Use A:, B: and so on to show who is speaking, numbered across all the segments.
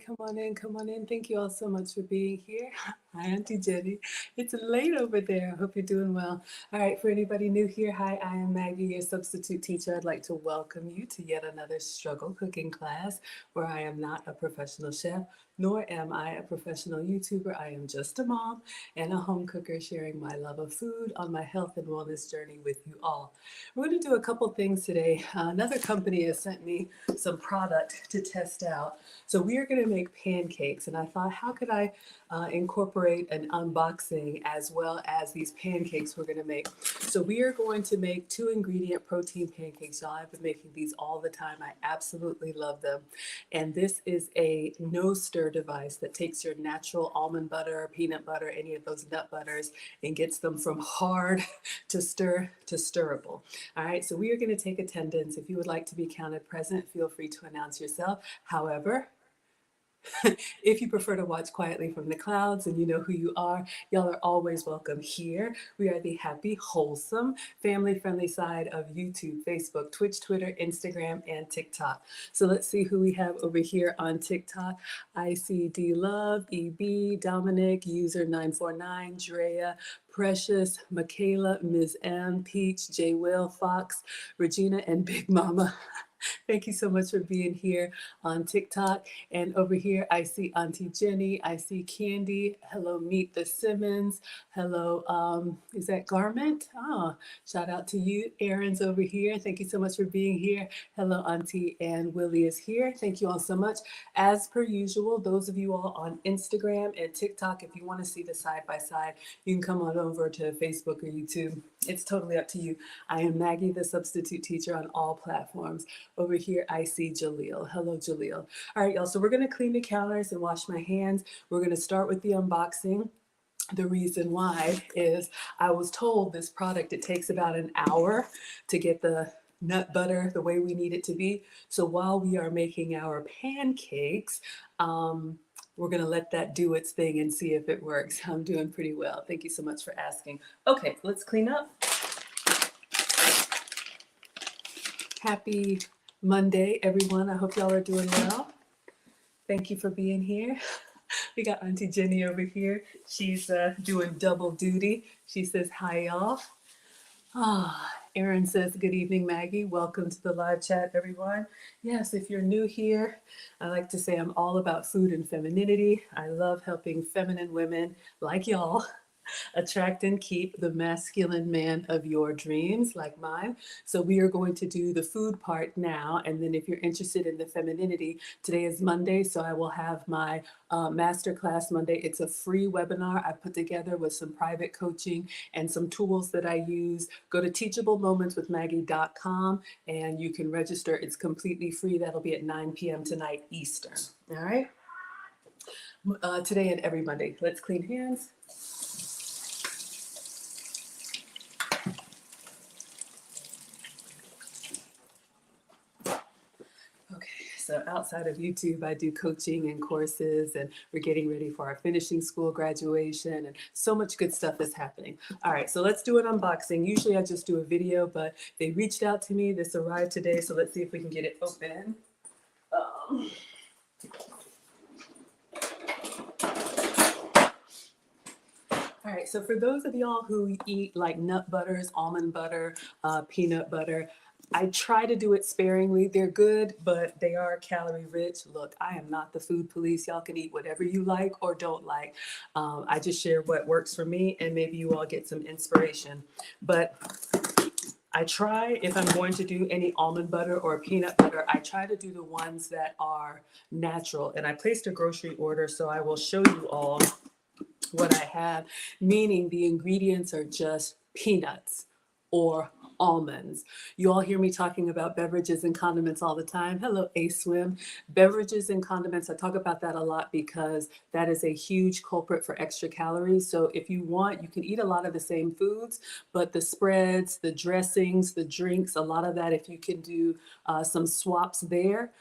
A: Come on in, come on in. Thank you all so much for being here. Hi, Auntie Jenny. It's late over there. I hope you're doing well. All right, for anybody new here, hi, I am Maggie, your substitute teacher. I'd like to welcome you to yet another struggle cooking class where I am not a professional chef, nor am I a professional YouTuber. I am just a mom and a home cooker sharing my love of food on my health and wellness journey with you all. We're going to do a couple things today. Another company has sent me some product to test out. So we are going to make pancakes, and I thought, how could I incorporate an unboxing as well as these pancakes we're going to make? So we are going to make 2 ingredient protein pancakes. Y'all, I've been making these all the time. I absolutely love them. And this is a no stir device that takes your natural almond butter, peanut butter, any of those nut butters, and gets them from hard to stirrable. All right, so we are going to take attendance. If you would like to be counted present, feel free to announce yourself. However, if you prefer to watch quietly from the clouds and you know who you are, y'all are always welcome here. We are the happy, wholesome, family-friendly side of YouTube, Facebook, Twitch, Twitter, Instagram, and TikTok. So let's see who we have over here on TikTok. I see D Love, EB, Dominic, user 949, Drea, Precious, Michaela, Ms. M, Peach, J. Will, Fox, Regina, and Big Mama. Thank you so much for being here on TikTok. And over here, I see Auntie Jenny. I see Candy. Hello, Meet the Simmons. Hello, is that Garment? Oh, shout out to you. Aaron's over here. Thank you so much for being here. Hello, Auntie. And Willie is here. Thank you all so much. As per usual, those of you all on Instagram and TikTok, if you want to see the side-by-side, you can come on over to Facebook or YouTube. It's totally up to you. I am Maggie, the substitute teacher on all platforms. Over here, I see Jaleel. Hello, Jaleel. All right, y'all, so we're gonna clean the counters and wash my hands. We're gonna start with the unboxing. The reason why is I was told this product, it takes about an hour to get the nut butter the way we need it to be. So while we are making our pancakes, we're gonna let that do its thing and see if it works. I'm doing pretty well. Thank you so much for asking. Okay, let's clean up. Happy Monday, everyone. I hope y'all are doing well. Thank you for being here. We got Auntie Jenny over here. She's doing double duty. She says, hi, y'all. Erin says, good evening, Maggie. Welcome to the live chat, everyone. Yes, if you're new here, I like to say I'm all about food and femininity. I love helping feminine women like y'all attract and keep the masculine man of your dreams, like mine. So we are going to do the food part now. And then if you're interested in the femininity, today is Monday, so I will have my masterclass Monday. It's a free webinar I put together with some private coaching and some tools that I use. Go to teachablemomentswithmaggie.com and you can register. It's completely free. That'll be at 9 p.m. tonight Eastern. All right? Today and every Monday. Let's clean hands. So outside of YouTube, I do coaching and courses, and we're getting ready for our finishing school graduation, and so much good stuff is happening. All right, so let's do an unboxing. Usually I just do a video, but they reached out to me. This arrived today, so let's see if we can get it open. All right, so for those of y'all who eat like nut butters, almond butter, peanut butter, I try to do it sparingly. They're good, but they are calorie rich. Look, I am not the food police. Y'all can eat whatever you like or don't like. I just share what works for me, and maybe you all get some inspiration. But I try, if I'm going to do any almond butter or peanut butter, I try to do the ones that are natural. And I placed a grocery order, so I will show you all what I have, meaning the ingredients are just peanuts or almonds. You all hear me talking about beverages and condiments all the time. Hello, A-Swim. Beverages and condiments, I talk about that a lot because that is a huge culprit for extra calories. So if you want, you can eat a lot of the same foods, but the spreads, the dressings, the drinks, a lot of that, if you can do some swaps there,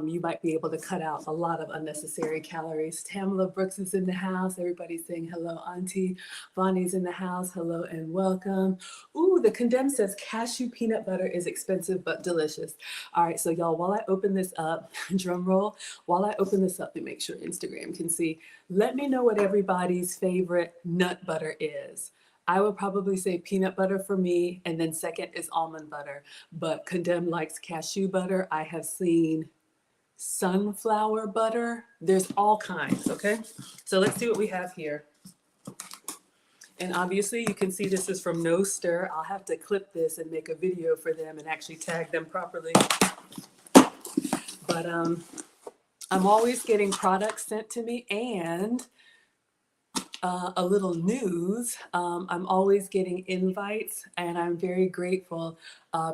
A: you might be able to cut out a lot of unnecessary calories. Tamala Brooks is in the house. Everybody's saying hello. Auntie Bonnie's in the house. Hello and welcome. Ooh, the Condemned says cashew peanut butter is expensive but delicious. All right, so y'all, while I open this up, drum roll, while I open this up to make sure Instagram can see, let me know what everybody's favorite nut butter is. I would probably say peanut butter for me, and then second is almond butter. But Condemned likes cashew butter. I have seen sunflower butter. There's all kinds, okay? So let's see what we have here. And obviously you can see this is from No Stir. I'll have to clip this and make a video for them and actually tag them properly. But I'm always getting products sent to me, and a little news. I'm always getting invites, and I'm very grateful.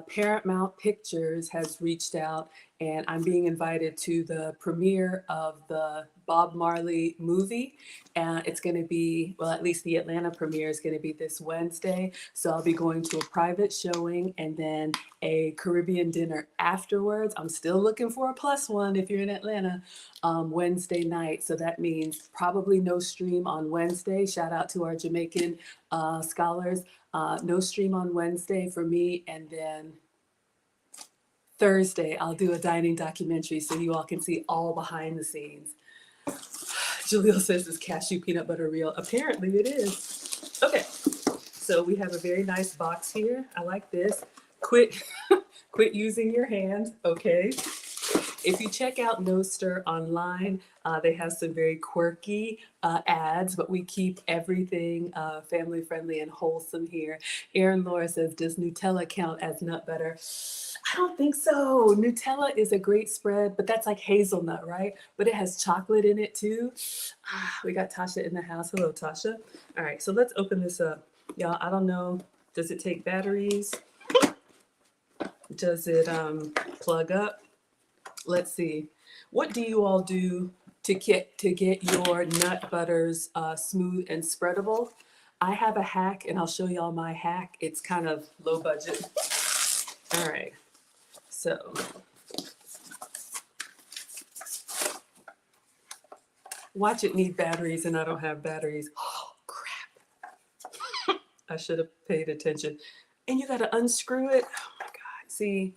A: Paramount Pictures has reached out, and I'm being invited to the premiere of the Bob Marley movie. It's going to be, well, at least the Atlanta premiere is going to be this Wednesday. So I'll be going to a private showing and then a Caribbean dinner afterwards. I'm still looking for a plus one if you're in Atlanta, Wednesday night. So that means probably no stream on Wednesday. Shout out to our Jamaican scholars. No stream on Wednesday for me. And then Thursday, I'll do a dining documentary so you all can see all behind the scenes. Jaleel says, is cashew peanut butter real? Apparently it is. Okay, so we have a very nice box here. I like this. Quit using your hands, okay? If you check out No Stir online, they have some very quirky ads, but we keep everything family friendly and wholesome here. Erin Laura says, does Nutella count as nut butter? I don't think so. Nutella is a great spread, but that's like hazelnut, right? But it has chocolate in it too. We got Tasha in the house. Hello, Tasha. All right, so let's open this up. Y'all, I don't know. Does it take batteries? Does it plug up? Let's see. What do you all do to get your nut butters smooth and spreadable? I have a hack, and I'll show y'all my hack. It's kind of low budget. All right. So watch it need batteries, and I don't have batteries. Oh, crap. I should have paid attention. And you got to unscrew it. Oh, my God. See,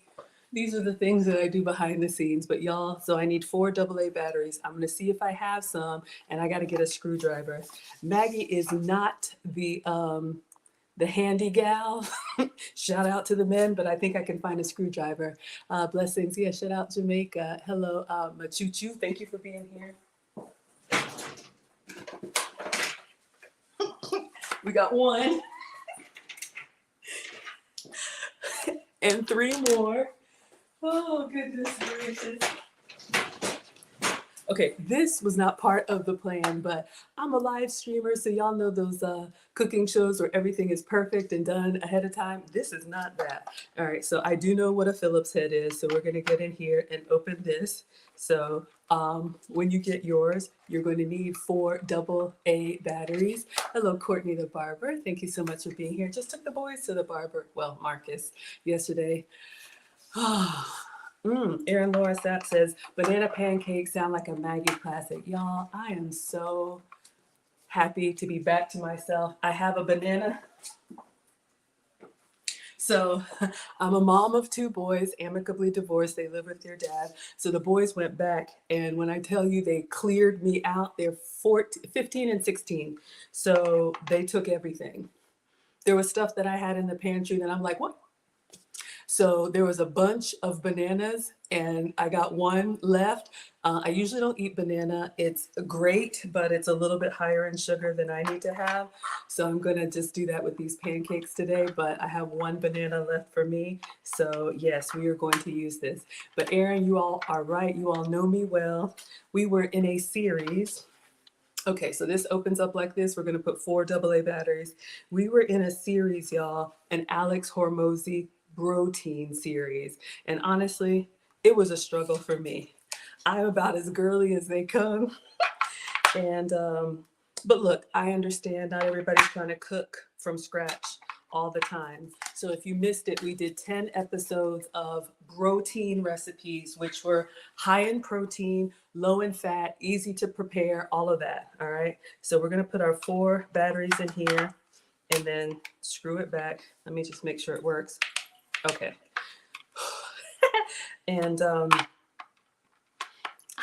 A: these are the things that I do behind the scenes. But y'all, so I need 4 AA batteries. I'm going to see if I have some, and I got to get a screwdriver. Maggie is not the handy gal. Shout out to the men, but I think I can find a screwdriver. Blessings. Yeah, shout out Jamaica. Hello, Machuchu. Thank you for being here. We got 1. And 3 more. Oh, goodness gracious. Okay, this was not part of the plan, but I'm a live streamer, so y'all know those cooking shows where everything is perfect and done ahead of time. This is not that. All right, so I do know what a Phillips head is, so we're gonna get in here and open this. So when you get yours, you're going to need 4 AA batteries. Hello, Courtney the barber. Thank you so much for being here. Just took the boys to the barber, well, Marcus, yesterday. Erin Laura Sapp says, banana pancakes sound like a Maggie classic. Y'all, I am so happy to be back to myself. I have a banana. So I'm a mom of 2 boys, amicably divorced. They live with their dad. So the boys went back, and when I tell you they cleared me out, they're 15 and 16. So they took everything. There was stuff that I had in the pantry that I'm like, what? So there was a bunch of bananas, and I got 1 left. I usually don't eat banana. It's great, but it's a little bit higher in sugar than I need to have. So I'm going to just do that with these pancakes today, but I have 1 banana left for me. So yes, we are going to use this. But Erin, you all are right. You all know me well. We were in a series. Okay, so this opens up like this. We're going to put 4 AA batteries. We were in a series, y'all, an Alex Hormozy protein series. And honestly, it was a struggle for me. I'm about as girly as they come. And, but look, I understand not everybody's trying to cook from scratch all the time. So if you missed it, we did 10 episodes of protein recipes, which were high in protein, low in fat, easy to prepare, all of that. All right. So we're going to put our 4 batteries in here and then screw it back. Let me just make sure it works. Okay. And I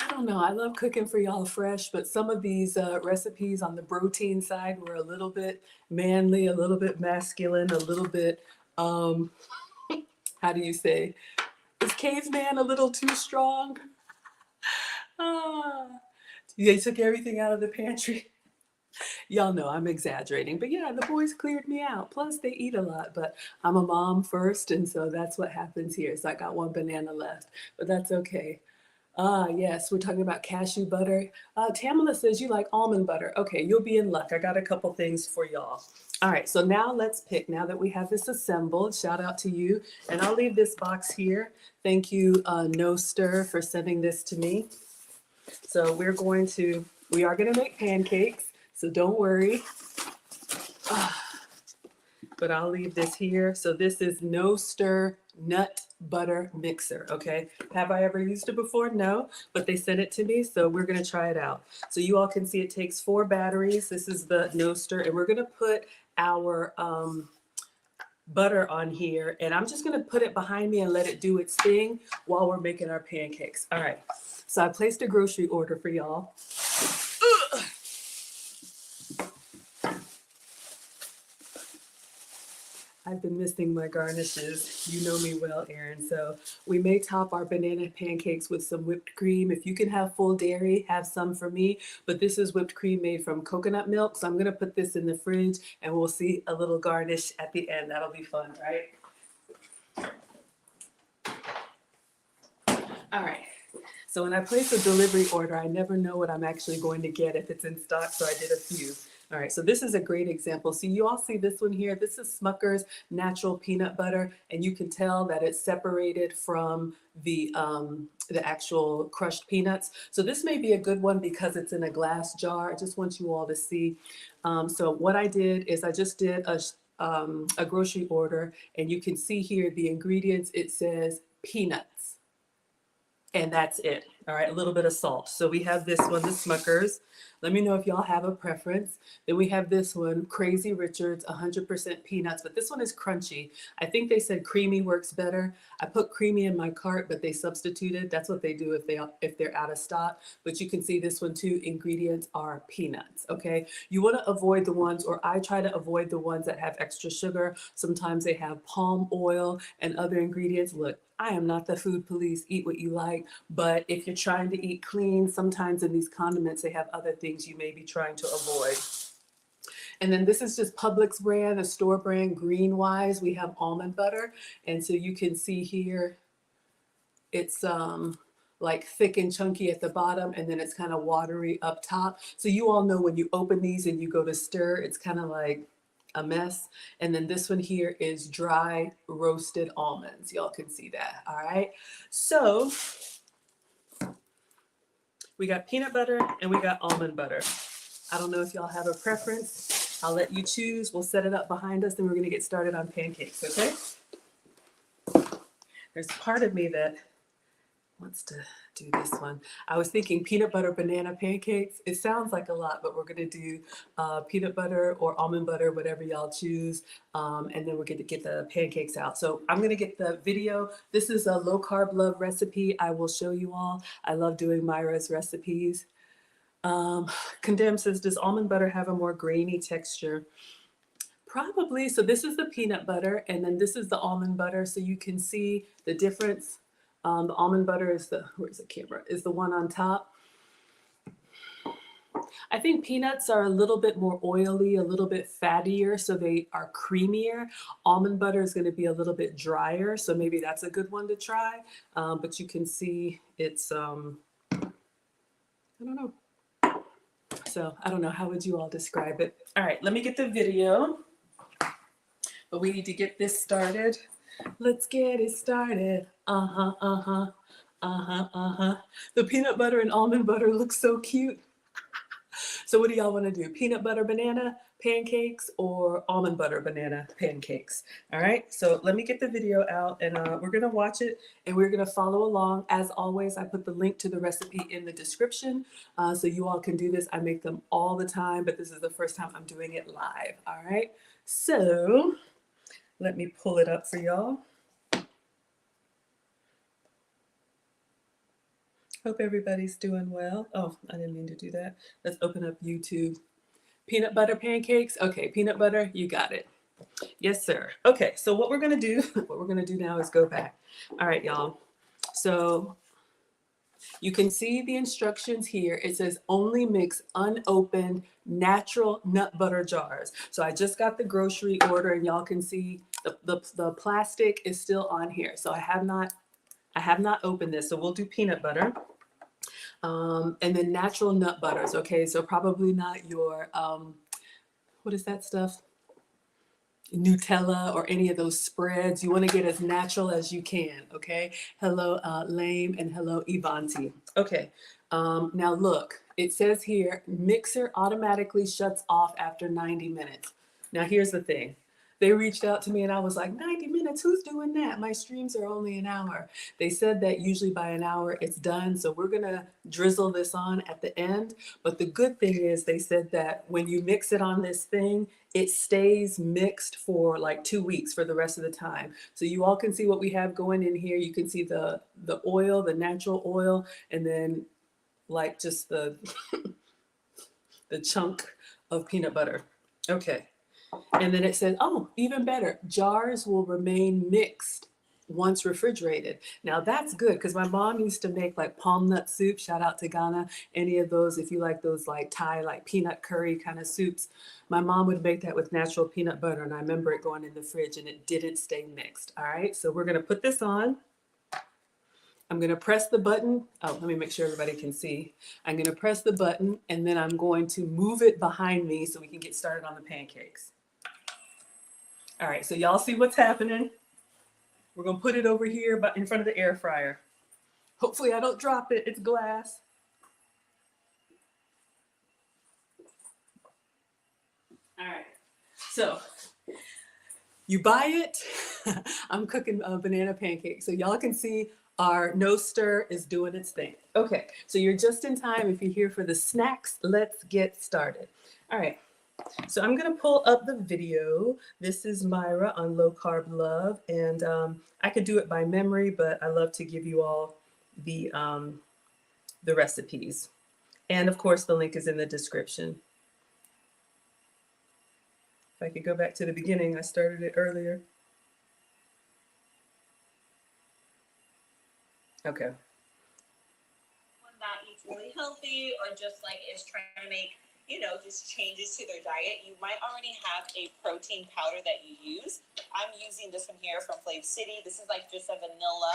A: don't know. I love cooking for y'all fresh, but some of these recipes on the protein side were a little bit manly, a little bit masculine, a little bit, how do you say, is caveman a little too strong? Ah, they took everything out of the pantry. Y'all know I'm exaggerating, but yeah, the boys cleared me out. Plus, they eat a lot, but I'm a mom first, and so that's what happens here. So I got 1 banana left, but that's okay. Ah, yes, we're talking about cashew butter. Tamala says you like almond butter. Okay, you'll be in luck. I got a couple things for y'all. All right, so now let's pick. Now that we have this assembled, shout out to you. And I'll leave this box here. Thank you, No Stir, for sending this to me. So we are going to make pancakes, so don't worry. But I'll leave this here. So this is No Stir Nut Butter Mixer, okay? Have I ever used it before? No, but they sent it to me, so we're gonna try it out. So you all can see it takes 4 batteries. This is the No Stir, and we're gonna put our butter on here, and I'm just gonna put it behind me and let it do its thing while we're making our pancakes. All right, so I placed a grocery order for y'all. I've been missing my garnishes. You know me well, Erin. So we may top our banana pancakes with some whipped cream. If you can have full dairy, have some for me. But this is whipped cream made from coconut milk. So I'm going to put this in the fridge and we'll see a little garnish at the end. That'll be fun, right? All right. So when I place a delivery order, I never know what I'm actually going to get if it's in stock. So I did a few. All right, so this is a great example. So you all see this one here. This is Smucker's natural peanut butter, and you can tell that it's separated from the actual crushed peanuts. So this may be a good one because it's in a glass jar. I just want you all to see. So what I did is I just did a grocery order, and you can see here the ingredients. It says peanuts, and that's it. All right, a little bit of salt. So we have this one, the Smucker's. Let me know if y'all have a preference. Then we have this one, Crazy Richard's, 100% peanuts, but this one is crunchy. I think they said creamy works better. I put creamy in my cart, but they substituted. That's what they do if they're out of stock. But you can see this one too, ingredients are peanuts, okay? You wanna avoid the ones, or I try to avoid the ones that have extra sugar. Sometimes they have palm oil and other ingredients. Look, I am not the food police, eat what you like, but if you're trying to eat clean, sometimes in these condiments, they have other things you may be trying to avoid. And then this is just Publix brand, a store brand, Greenwise. We have almond butter. And so you can see here, it's like thick and chunky at the bottom, and then it's kind of watery up top. So you all know when you open these and you go to stir, it's kind of like a mess. And then this one here is dry roasted almonds. Y'all can see that. All right. So we got peanut butter and we got almond butter. I don't know if y'all have a preference. I'll let you choose. We'll set it up behind us and we're going to get started on pancakes. Okay. There's part of me that wants to do this one. I was thinking peanut butter banana pancakes. It sounds like a lot, but we're going to do peanut butter or almond butter, whatever y'all choose. And then we're going to get the pancakes out. So I'm going to get the video. This is a low carb love recipe. I will show you all. I love doing Myra's recipes. Condemn says, does almond butter have a more grainy texture? Probably. So this is the peanut butter and then this is the almond butter. So you can see the difference. The almond butter is where's the camera? Is the one on top. I think peanuts are a little bit more oily, a little bit fattier, so they are creamier. Almond butter is going to be a little bit drier, so maybe that's a good one to try. But you can see it's, I don't know. So I don't know, how would you all describe it? All right, let me get the video. But we need to get this started. Let's get it started. The peanut butter and almond butter looks so cute. So what do y'all want to do? Peanut butter banana, pancakes or almond butter banana pancakes. All right, so let me get the video out and we're gonna watch it and we're gonna follow along. As always, I put the link to the recipe in the description so you all can do this. I make them all the time, but this is the first time I'm doing it live. All right, so let me pull it up for y'all. Hope everybody's doing well. Oh, I didn't mean to do that. Let's open up YouTube. Peanut butter pancakes. Okay, peanut butter, you got it. Yes, sir. Okay, so what we're gonna do now is go back. All right, y'all. So you can see the instructions here. It says only mix unopened natural nut butter jars. So I just got the grocery order and y'all can see the plastic is still on here. So I have not opened this. So we'll do peanut butter. And then natural nut butters. Okay, so probably not your, what is that stuff? Nutella or any of those spreads. You want to get as natural as you can. Okay. Hello, Lame, and hello, Ivanti. Okay. Now look, it says here, mixer automatically shuts off after 90 minutes. Now here's the thing. They reached out to me and I was like, 90 minutes, who's doing that? My streams are only an hour. They said that usually by an hour it's done. So we're going to drizzle this on at the end. But the good thing is they said that when you mix it on this thing, it stays mixed for like 2 weeks for the rest of the time. So you all can see what we have going in here. You can see the oil, the natural oil, and then like just the, the chunk of peanut butter. Okay. And then it said, oh, even better, jars will remain mixed once refrigerated. Now that's good because my mom used to make like palm nut soup. Shout out to Ghana. Any of those, if you like those like Thai, like peanut curry kind of soups, my mom would make that with natural peanut butter. And I remember it going in the fridge and it didn't stay mixed. All right, so we're going to put this on. I'm going to press the button. Oh, let me make sure everybody can see. I'm going to press the button and then I'm going to move it behind me so we can get started on the pancakes. All right, so y'all see what's happening. We're gonna put it over here in front of the air fryer. Hopefully I don't drop it, it's glass. All right, so you buy it. I'm cooking banana pancakes. So y'all can see our no stir is doing its thing. Okay, so you're just in time. If you're here for the snacks, let's get started. All right. So I'm going to pull up the video. This is Myra on Low Carb Love, and I could do it by memory, but I love to give you all the recipes. And of course, the link is in the description. If I could go back to the beginning, I started it earlier. Okay.
B: One that eats really healthy or just like is trying to make just changes to their diet, you might already have a protein powder that you use. I'm using this one here from Flav City. This is like just a vanilla,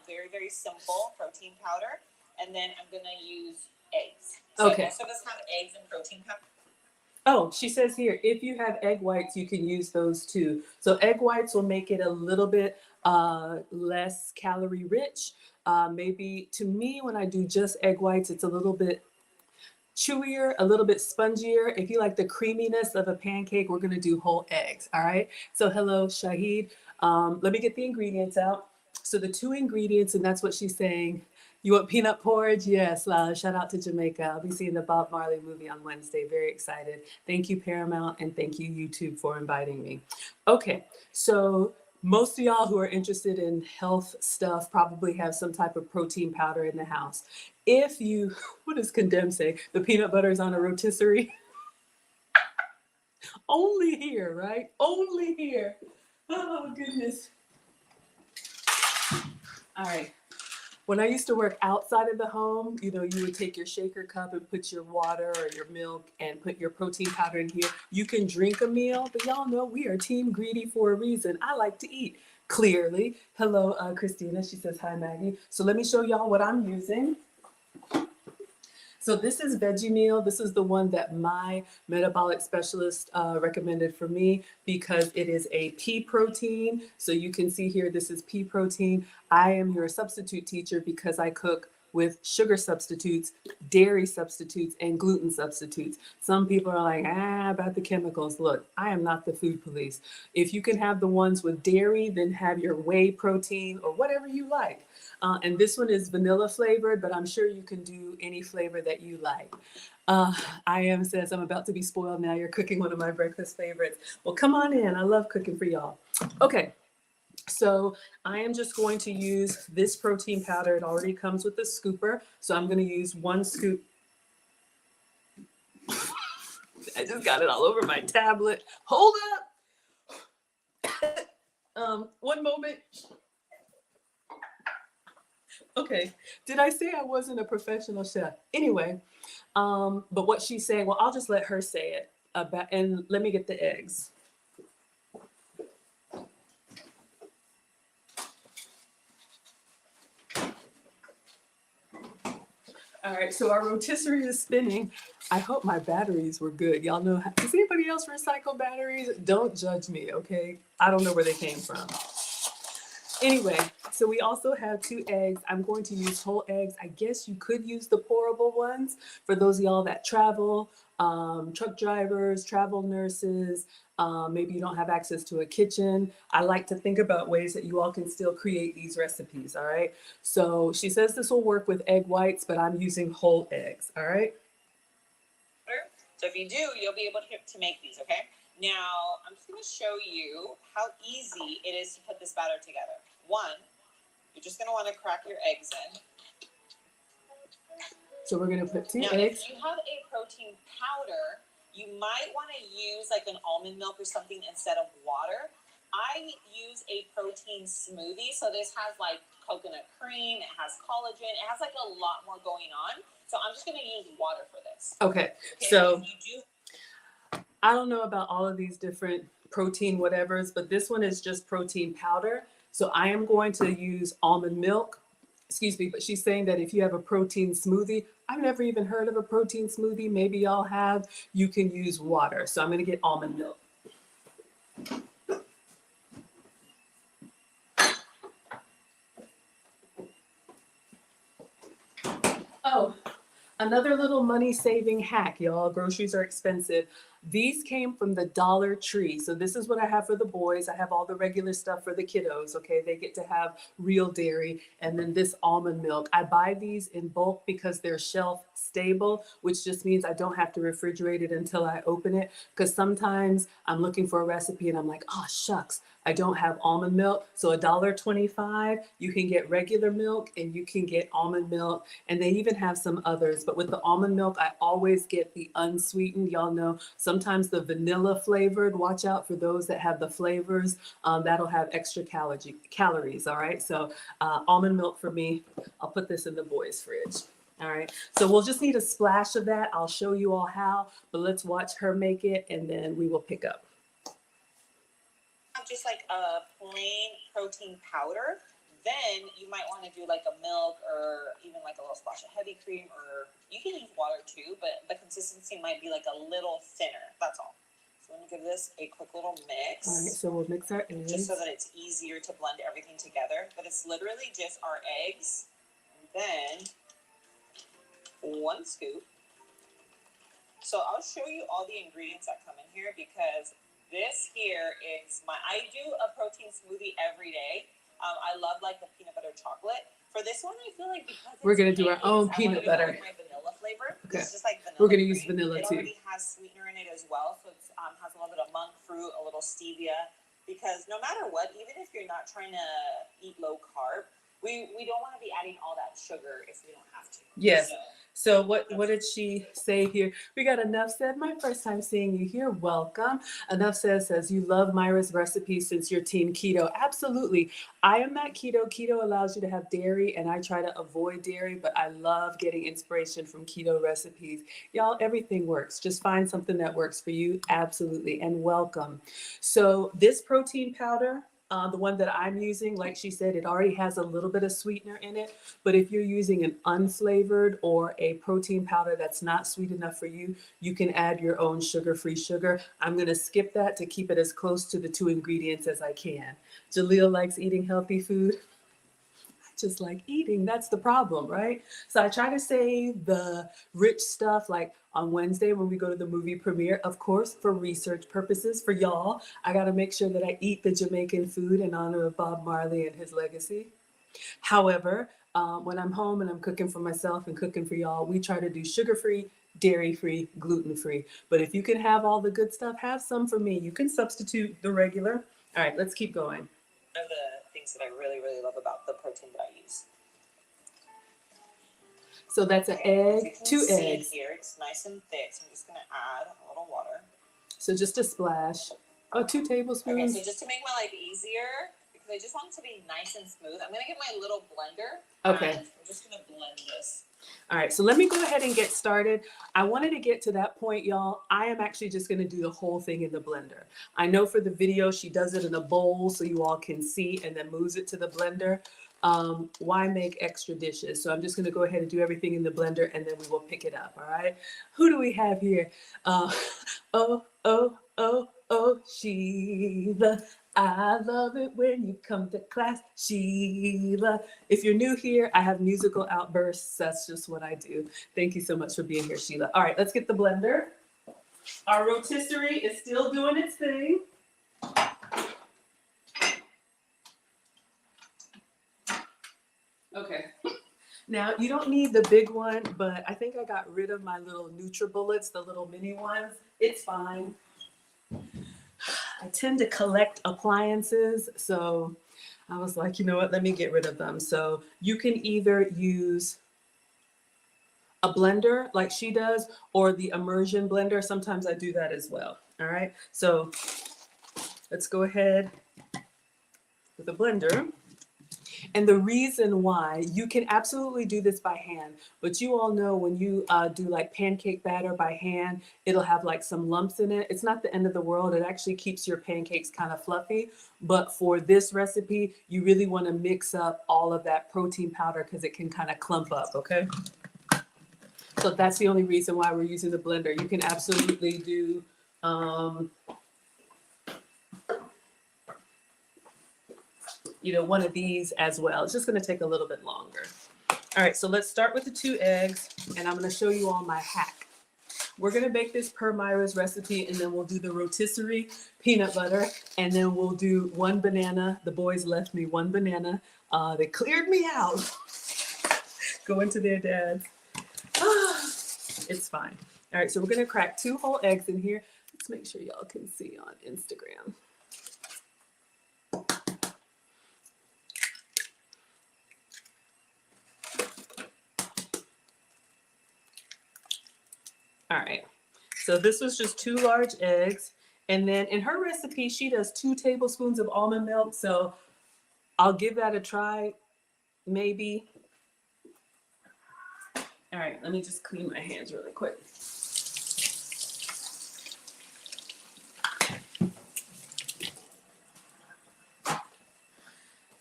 B: very, very simple protein powder. And then I'm going to use eggs. So
A: okay.
B: Most of us have eggs and protein powder.
A: Oh, she says here, if you have egg whites, you can use those too. So egg whites will make it a little bit less calorie rich. Maybe to me, when I do just egg whites, it's a little bit chewier, a little bit spongier. If you like the creaminess of a pancake, we're gonna do whole eggs, all right? So hello, Shahid. Let me get the ingredients out. So the 2 ingredients, and that's what she's saying. You want peanut porridge? Yes, shout out to Jamaica. I'll be seeing the Bob Marley movie on Wednesday, very excited. Thank you, Paramount, and thank you, YouTube, for inviting me. Okay, so most of y'all who are interested in health stuff probably have some type of protein powder in the house. If you, what does Condemn say? The peanut butter is on a rotisserie. Only here, right? Only here. Oh, goodness. All right. When I used to work outside of the home, you would take your shaker cup and put your water or your milk and put your protein powder in here. You can drink a meal, but y'all know we are team greedy for a reason. I like to eat, clearly. Hello, Christina. She says, hi, Maggie. So let me show y'all what I'm using. So this is veggie meal. This is the one that my metabolic specialist recommended for me because it is a pea protein. So you can see here, this is pea protein. I am your substitute teacher because I cook with sugar substitutes, dairy substitutes, and gluten substitutes. Some people are like, about the chemicals. Look, I am not the food police. If you can have the ones with dairy, then have your whey protein or whatever you like. And this one is vanilla flavored, but I'm sure you can do any flavor that you like. I am says, I'm about to be spoiled now. You're cooking one of my breakfast favorites. Well, come on in. I love cooking for y'all. Okay. So I am just going to use this protein powder. It already comes with a scooper. So I'm going to use 1 scoop. I just got it all over my tablet. Hold up. One moment. Okay. Did I say I wasn't a professional chef? Anyway, but what she's saying, well, I'll just let her say it about, and let me get the eggs. All right, so our rotisserie is spinning. I hope my batteries were good. Y'all know, does anybody else recycle batteries? Don't judge me, okay? I don't know where they came from. Anyway, so we also have 2 eggs. I'm going to use whole eggs. I guess you could use the pourable ones for those of y'all that travel, truck drivers, travel nurses. Maybe you don't have access to a kitchen. I like to think about ways that you all can still create these recipes, all right? So she says this will work with egg whites, but I'm using whole eggs, all right?
B: So if you do, you'll be able to make these, okay? Now, I'm just going to show you how easy it is to put this batter together. 1, you're just going to want to crack your eggs in.
A: So we're going to put 2
B: now,
A: eggs.
B: If you have a protein powder, you might want to use like an almond milk or something instead of water. I use a protein smoothie. So this has like coconut cream, it has collagen, it has like a lot more going on. So I'm just going to use water for this.
A: Okay. So I don't know about all of these different protein whatevers, but this one is just protein powder. So I am going to use almond milk. Excuse me, but she's saying that if you have a protein smoothie, I've never even heard of a protein smoothie. Maybe y'all have. You can use water. So I'm going to get almond milk. Oh, another little money saving hack, y'all. Groceries are expensive. These came from the Dollar Tree. So this is what I have for the boys. I have all the regular stuff for the kiddos. Okay, they get to have real dairy. And then this almond milk. I buy these in bulk because they're shelf stable, which just means I don't have to refrigerate it until I open it. Because sometimes I'm looking for a recipe and I'm like, oh shucks, I don't have almond milk. So $1.25, you can get regular milk and you can get almond milk. And they even have some others. But with the almond milk, I always get the unsweetened. Y'all know sometimes the vanilla flavored. Watch out for those that have the flavors. That'll have extra calories. All right. So almond milk for me. I'll put this in the boys' fridge. All right. So we'll just need a splash of that. I'll show you all how, but let's watch her make it and then we will pick up.
B: Just like a plain protein powder, then you might want to do like a milk or even like a little splash of heavy cream, or you can use water too, but the consistency might be like a little thinner. That's all. So I'm going to give this a quick little mix.
A: All right, so we'll mix our eggs.
B: Just so that it's easier to blend everything together. But it's literally just our eggs, and then 1 scoop. So I'll show you all the ingredients that come in here because this here is I do a protein smoothie every day. I love like the peanut butter chocolate. For this one, I feel like because
A: we're going to do our own peanut butter.
B: My vanilla flavor.
A: Okay.
B: It's just like vanilla.
A: We're going to use vanilla
B: it
A: too.
B: It already has sweetener in it as well. So it has a little bit of monk fruit, a little stevia. Because no matter what, even if you're not trying to eat low carb, we don't want to be adding all that sugar if we don't have to.
A: Yes. So what did she say here? We got Enough Said, my first time seeing you here. Welcome. Enough says you love Myra's recipes since you're team keto. Absolutely. I am not keto. Keto allows you to have dairy and I try to avoid dairy, but I love getting inspiration from keto recipes. Y'all, everything works. Just find something that works for you. Absolutely. And welcome. So this protein powder, the one that I'm using, like she said, it already has a little bit of sweetener in it. But if you're using an unflavored or a protein powder that's not sweet enough for you, you can add your own sugar-free sugar. I'm going to skip that to keep it as close to the 2 ingredients as I can. Jaleel likes eating healthy food. just like eating. That's the problem, right? So I try to save the rich stuff like on Wednesday when we go to the movie premiere, of course, for research purposes for y'all. I got to make sure that I eat the Jamaican food in honor of Bob Marley and his legacy. However, when I'm home and I'm cooking for myself and cooking for y'all, we try to do sugar-free, dairy-free, gluten-free. But if you can have all the good stuff, have some for me. You can substitute the regular. All right, let's keep going.
B: One of the things that I really, really love about the protein that I use.
A: So that's an egg, 2 eggs.
B: Here, it's nice and thick, so I'm just gonna add a little water.
A: So just a splash. Oh, 2 tablespoons.
B: Okay, so just to make my life easier, because I just want it to be nice and smooth, I'm gonna get my little blender.
A: Okay.
B: And I'm just gonna blend this.
A: All right, so let me go ahead and get started. I wanted to get to that point, y'all. I am actually just gonna do the whole thing in the blender. I know for the video, she does it in a bowl so you all can see and then moves it to the blender. Why make extra dishes? So I'm just gonna go ahead and do everything in the blender and then we will pick it up, all right? Who do we have here? Oh, Sheila. I love it when you come to class, Sheila. If you're new here, I have musical outbursts. That's just what I do. Thank you so much for being here, Sheila. All right, let's get the blender. Our rotisserie is still doing its thing. Okay. Now, you don't need the big one, but I think I got rid of my little NutriBullets, the little mini ones. It's fine. I tend to collect appliances, so I was like, you know what, let me get rid of them. So you can either use a blender like she does or the immersion blender. Sometimes I do that as well. All right, so let's go ahead with the blender. And the reason why, you can absolutely do this by hand, but you all know when you do like pancake batter by hand, it'll have like some lumps in it. It's not the end of the world. It actually keeps your pancakes kind of fluffy. But for this recipe, you really want to mix up all of that protein powder because it can kind of clump up, okay? So that's the only reason why we're using the blender. You can absolutely do one of these as well. It's just going to take a little bit longer. All right, so let's start with the 2 eggs, and I'm going to show you all my hack. We're going to bake this per Myra's recipe, and then we'll do the rotisserie peanut butter, and then we'll do 1 banana. The boys left me 1 banana. They cleared me out. Go into their dads. It's fine. All right, so we're going to crack 2 whole eggs in here. Let's make sure y'all can see on Instagram. All right, so this was just 2 large eggs. And then in her recipe, she does 2 tablespoons of almond milk. So I'll give that a try, maybe. All right, let me just clean my hands really quick.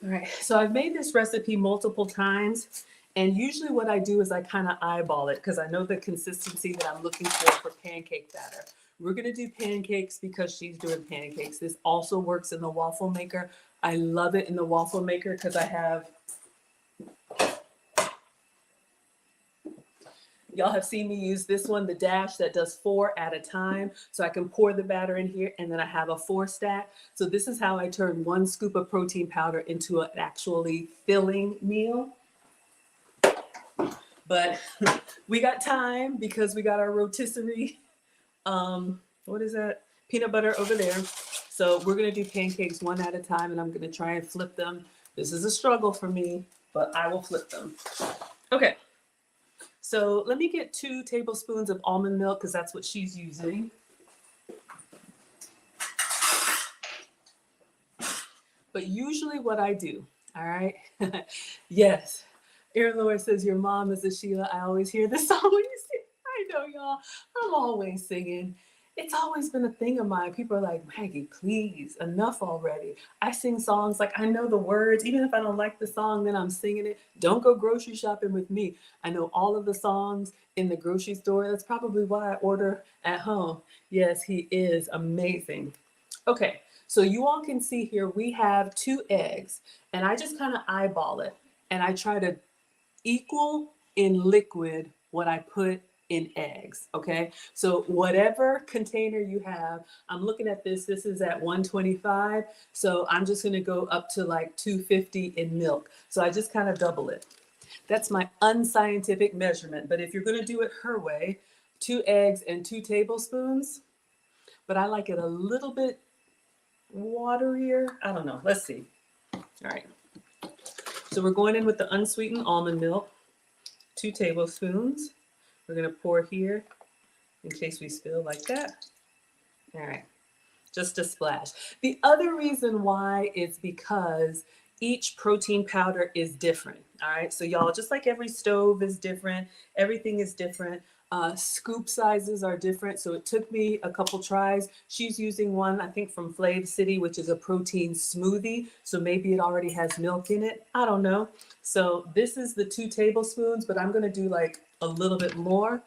A: All right, so I've made this recipe multiple times. And usually what I do is I kind of eyeball it because I know the consistency that I'm looking for pancake batter. We're going to do pancakes because she's doing pancakes. This also works in the waffle maker. I love it in the waffle maker because I have, y'all have seen me use this one, the Dash, that does 4 at a time. So I can pour the batter in here and then I have a 4 stack. So this is how I turn 1 scoop of protein powder into an actually filling meal. But we got time because we got our rotisserie, what is that? Peanut butter over there. So we're going to do pancakes 1 at a time and I'm going to try and flip them. This is a struggle for me, but I will flip them. Okay. So let me get 2 tablespoons of almond milk because that's what she's using. But usually what I do, all right? Yes. Erin Laura says, your mom is a Sheila. I always hear this song when you sing. I know, y'all. I'm always singing. It's always been a thing of mine. People are like, Maggie, please, enough already. I sing songs like I know the words. Even if I don't like the song, then I'm singing it. Don't go grocery shopping with me. I know all of the songs in the grocery store. That's probably why I order at home. Yes, he is amazing. Okay, so you all can see here we have 2 eggs. And I just kind of eyeball it. and I try to equal in liquid what I put in eggs. Okay. So whatever container you have, I'm looking at this. This is at 125. So I'm just going to go up to like 250 in milk. So I just kind of double it. That's my unscientific measurement. But if you're going to do it her way, 2 eggs and 2 tablespoons. But I like it a little bit waterier. I don't know. Let's see. All right. So we're going in with the unsweetened almond milk, 2 tablespoons. We're going to pour here in case we spill like that. All right. Just a splash. The other reason why is because each protein powder is different. All right. So y'all, just like every stove is different, everything is different. Scoop sizes are different. So it took me a couple tries. She's using one, I think from Flav City, which is a protein smoothie. So maybe it already has milk in it. I don't know. So this is the 2 tablespoons, but I'm going to do like a little bit more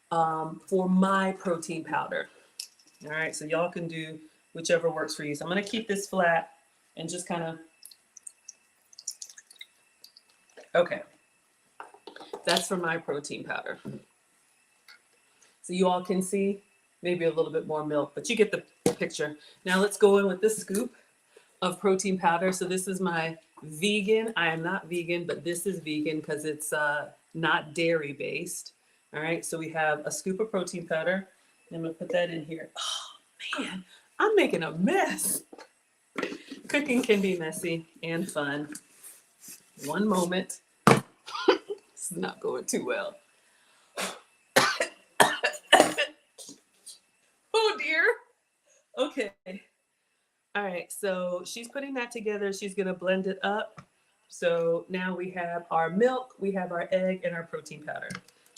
A: for my protein powder. All right. So y'all can do whichever works for you. So I'm going to keep this flat and just kind of, okay. That's for my protein powder. So you all can see maybe a little bit more milk, but you get the picture. Now let's go in with this scoop of protein powder. So this is my vegan. I am not vegan, but this is vegan because it's not dairy based. All right, so we have a scoop of protein powder. I'm gonna put that in here. Oh man, I'm making a mess. Cooking can be messy and fun. One moment. This is not going too well. Oh dear. Okay. All right. So she's putting that together. She's going to blend it up. So now we have our milk, we have our egg, and our protein powder.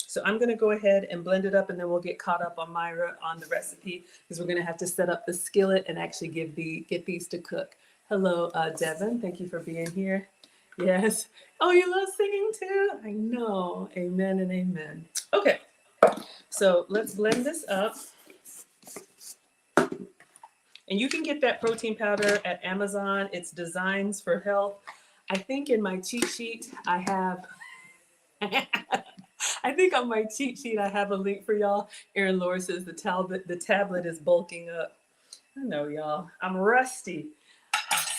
A: So I'm going to go ahead and blend it up, and then we'll get caught up on Myra on the recipe because we're going to have to set up the skillet and actually get these to cook. Hello, Devin. Thank you for being here. Yes. Oh, you love singing too? I know. Amen and amen. Okay. So let's blend this up. And you can get that protein powder at Amazon. It's Designs for Health. I think in my cheat sheet, I have, I think on my cheat sheet, I have a link for y'all. Erin Laura says the tablet is bulking up. I know, y'all. I'm rusty.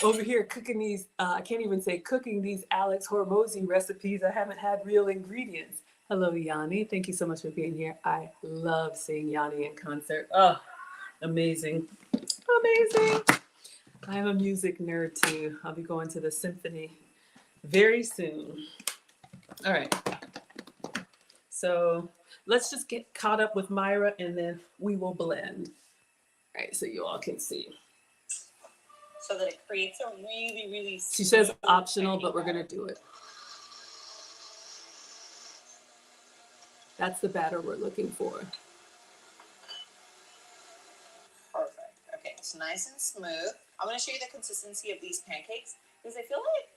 A: Over here cooking these, I can't even say cooking these Alex Hormozy recipes. I haven't had real ingredients. Hello, Yanni. Thank you so much for being here. I love seeing Yanni in concert. Oh, amazing. Amazing. I'm a music nerd too. I'll be going to the symphony very soon. All right. So let's just get caught up with Myra and then we will blend. All right, so you all can see.
B: So that it creates a really, really
A: She says optional, but we're going to do it. That's the batter we're looking for.
B: Perfect. Okay, it's nice and smooth. I'm going to show you the consistency of these pancakes because I feel like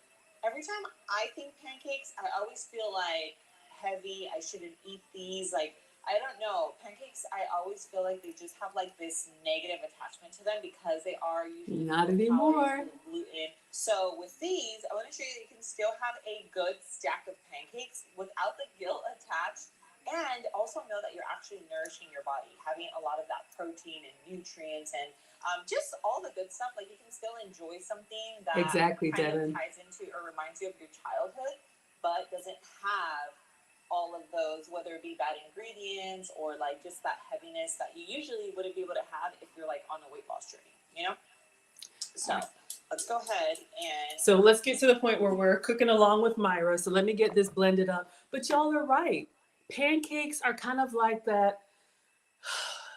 B: every time I think pancakes, I always feel like heavy. I shouldn't eat these. Like, I don't know. Pancakes, I always feel like they just have like this negative attachment to them because they are usually
A: not anymore.
B: Gluten. So with these, I want to show you that you can still have a good stack of pancakes without the guilt attached, and also know that you're actually nourishing your body, having a lot of that protein and nutrients and just all the good stuff. Like you can still enjoy something that
A: exactly,
B: kind
A: Devin.
B: of ties into or reminds you of your childhood, but doesn't have all of those, whether it be bad ingredients or like just that heaviness that you usually wouldn't be able to have if you're like on a weight loss journey, you know? So let's go ahead and...
A: So let's get to the point where we're cooking along with Myra. So let me get this blended up. But y'all are right. Pancakes are kind of like that,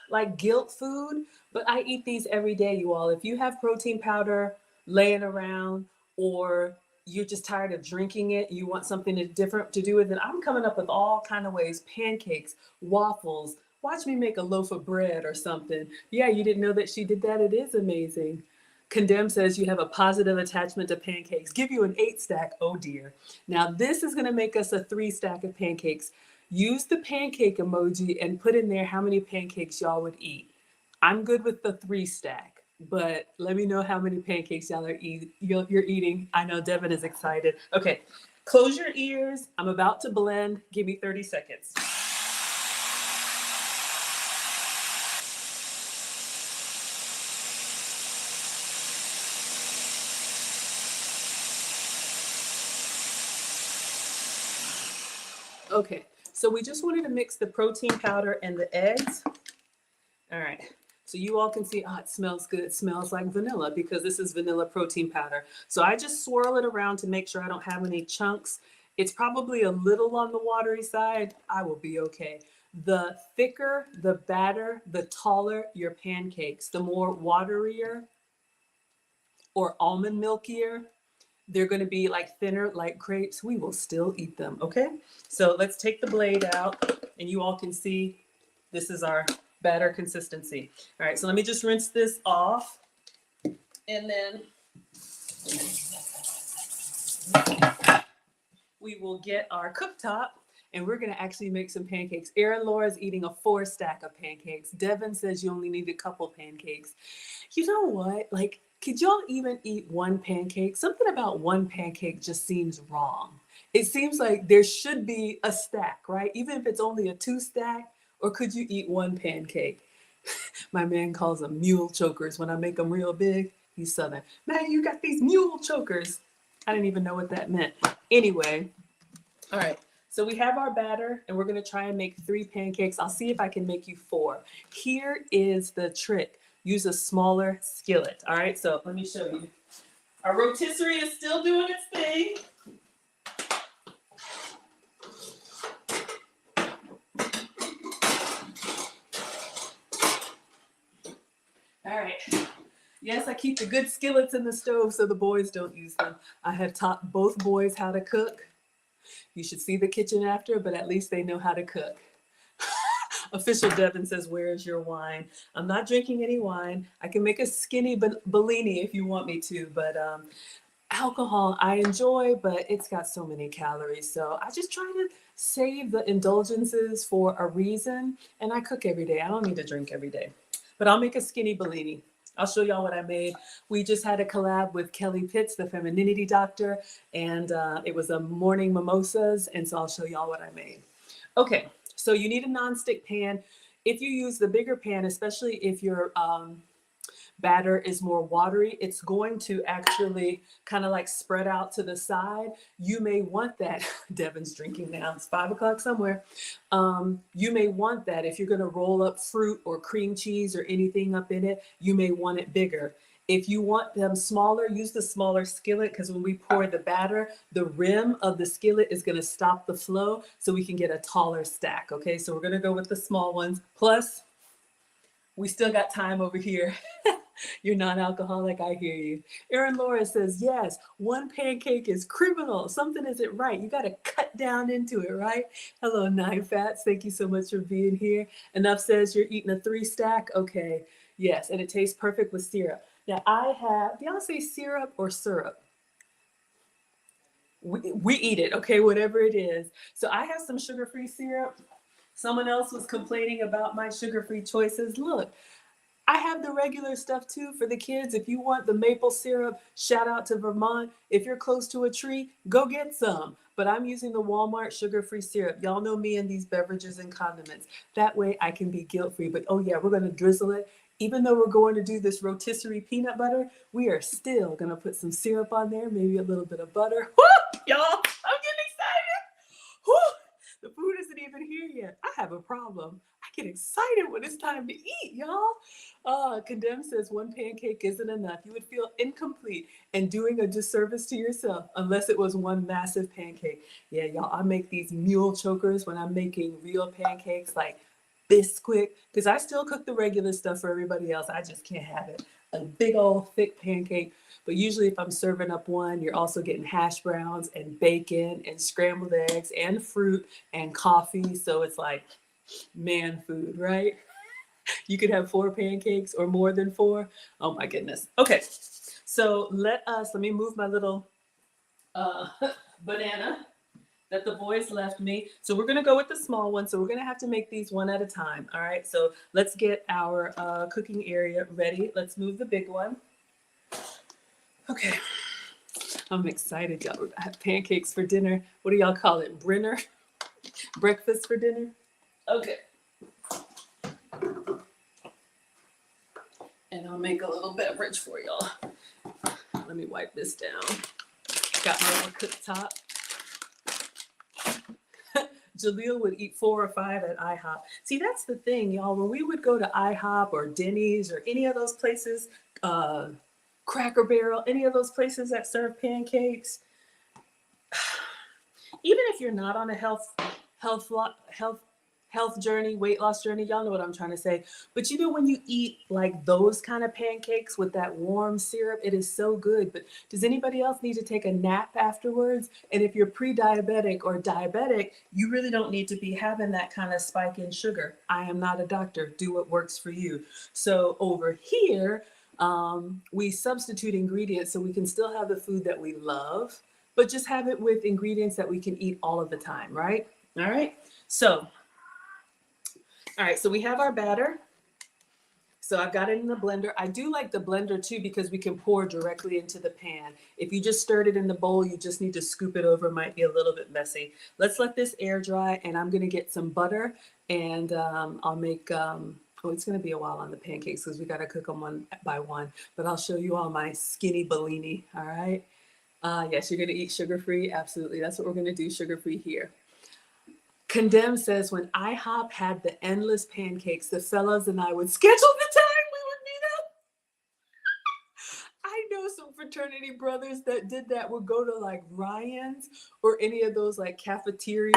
A: like guilt food, but I eat these every day, you all. If you have protein powder laying around or you're just tired of drinking it, you want something different to do with it, I'm coming up with all kind of ways. Pancakes, waffles. Watch me make a loaf of bread or something. Yeah, you didn't know that she did that? It is amazing. Condemn says you have a positive attachment to pancakes. Give you an 8-stack. Oh dear. Now this is going to make us a 3-stack of pancakes. Use the pancake emoji and put in there how many pancakes y'all would eat. I'm good with the 3-stack, but let me know how many pancakes y'all are you're eating. I know Devin is excited. Okay, Close your ears. I'm about to blend. Give me 30 seconds. Okay, so we just wanted to mix the protein powder and the eggs. All right, so you all can see, oh, it smells good. It smells like vanilla because this is vanilla protein powder. So I just swirl it around to make sure I don't have any chunks. It's probably a little on the watery side. I will be okay. The thicker the batter, the taller your pancakes. The more waterier or almond milkier, they're going to be like thinner, like crepes. We will still eat them, okay? So let's take the blade out, and you all can see this is our batter consistency. All right, so let me just rinse this off, and then we will get our cooktop, and we're going to actually make some pancakes. Erin Laura's eating a 4 stack of pancakes. Devin says you only need a couple pancakes. You know what? Like, could y'all even eat one pancake? Something about one pancake just seems wrong. It seems like there should be a stack, right? Even if it's only a 2 stack, or could you eat one pancake? My man calls them mule chokers when I make them real big. He's Southern. Man, you got these mule chokers. I didn't even know what that meant. Anyway, all right. So we have our batter, and we're going to try and make 3 pancakes. I'll see if I can make you 4. Here is the trick. Use a smaller skillet. All right, so let me show you. Our rotisserie is still doing its thing. All right. Yes, I keep the good skillets in the stove so the boys don't use them. I have taught both boys how to cook. You should see the kitchen after, but at least they know how to cook. Official Devin says, where's your wine? I'm not drinking any wine. I can make a skinny Bellini if you want me to, but alcohol I enjoy, but it's got so many calories. So I just try to save the indulgences for a reason, and I cook every day. I don't need to drink every day, but I'll make a skinny Bellini. I'll show y'all what I made. We just had a collab with Kelly Pitts, the femininity doctor, and it was a morning mimosas, and so I'll show y'all what I made. Okay, so you need a nonstick pan. If you use the bigger pan, especially if your batter is more watery, it's going to actually kind of like spread out to the side. You may want that. Devin's drinking now. It's 5 o'clock somewhere. You may want that if you're going to roll up fruit or cream cheese or anything up in it. You may want it bigger. If you want them smaller, use the smaller skillet, because when we pour the batter, the rim of the skillet is going to stop the flow so we can get a taller stack. Okay, so we're going to go with the small ones. Plus, we still got time over here. You're non-alcoholic, I hear you. Erin Laura says, yes, 1 pancake is criminal. Something isn't right. You got to cut down into it, right? Hello, 9 Fats. Thank you so much for being here. Enough says you're eating a 3 stack. Okay, yes, and it tastes perfect with syrup. Now I have, do y'all say syrup or syrup? We eat it, okay, whatever it is. So I have some sugar-free syrup. Someone else was complaining about my sugar-free choices. Look, I have the regular stuff too for the kids. If you want the maple syrup, shout out to Vermont. If you're close to a tree, go get some. But I'm using the Walmart sugar-free syrup. Y'all know me and these beverages and condiments. That way I can be guilt-free. But oh yeah, we're going to drizzle it. Even though we're going to do this rotisserie peanut butter, we are still going to put some syrup on there, maybe a little bit of butter. Woo! Y'all, I'm getting excited. Woo! The food isn't even here yet. I have a problem. I get excited when it's time to eat, y'all. Condemn says 1 pancake isn't enough. You would feel incomplete and doing a disservice to yourself unless it was 1 massive pancake. Yeah, y'all, I make these mule chokers when I'm making real pancakes like Bisquick, because I still cook the regular stuff for everybody else. I just can't have it. A big old thick pancake. But usually if I'm serving up one, you're also getting hash browns and bacon and scrambled eggs and fruit and coffee. So it's like man food, right? You could have 4 pancakes or more than 4. Oh my goodness. Okay, so let me move my little banana that the boys left me. So we're gonna go with the small one. So we're gonna have to make these one at a time. All right, so let's get our cooking area ready. Let's move the big one. Okay, I'm excited, y'all. I have pancakes for dinner. What do y'all call it? Brinner? Breakfast for dinner? Okay. And I'll make a little beverage for y'all. Let me wipe this down. Got my little cooktop. Jaleel would eat 4 or 5 at IHOP. See, that's the thing, y'all. When we would go to IHOP or Denny's or any of those places, Cracker Barrel, any of those places that serve pancakes, even if you're not on a health journey, weight loss journey, y'all know what I'm trying to say. But you know, when you eat like those kind of pancakes with that warm syrup, it is so good. But does anybody else need to take a nap afterwards? And if you're pre-diabetic or diabetic, you really don't need to be having that kind of spike in sugar. I am not a doctor. Do what works for you. So over here, we substitute ingredients so we can still have the food that we love, but just have it with ingredients that we can eat all of the time, right? All right. All right, so we have our batter. So I've got it in the blender. I do like the blender too because we can pour directly into the pan. If you just stirred it in the bowl, you just need to scoop it over. It might be a little bit messy. Let's let this air dry, and I'm gonna get some butter, and I'll make, oh, it's gonna be a while on the pancakes because we gotta cook them one by one, but I'll show you all my skinny Bellini, all right? Yes, you're gonna eat sugar-free, absolutely. That's what we're gonna do, sugar-free here. Condemn says, when IHOP had the endless pancakes, the fellas and I would schedule the time we would meet up. I know some fraternity brothers that did that, would go to like Ryan's or any of those like cafeteria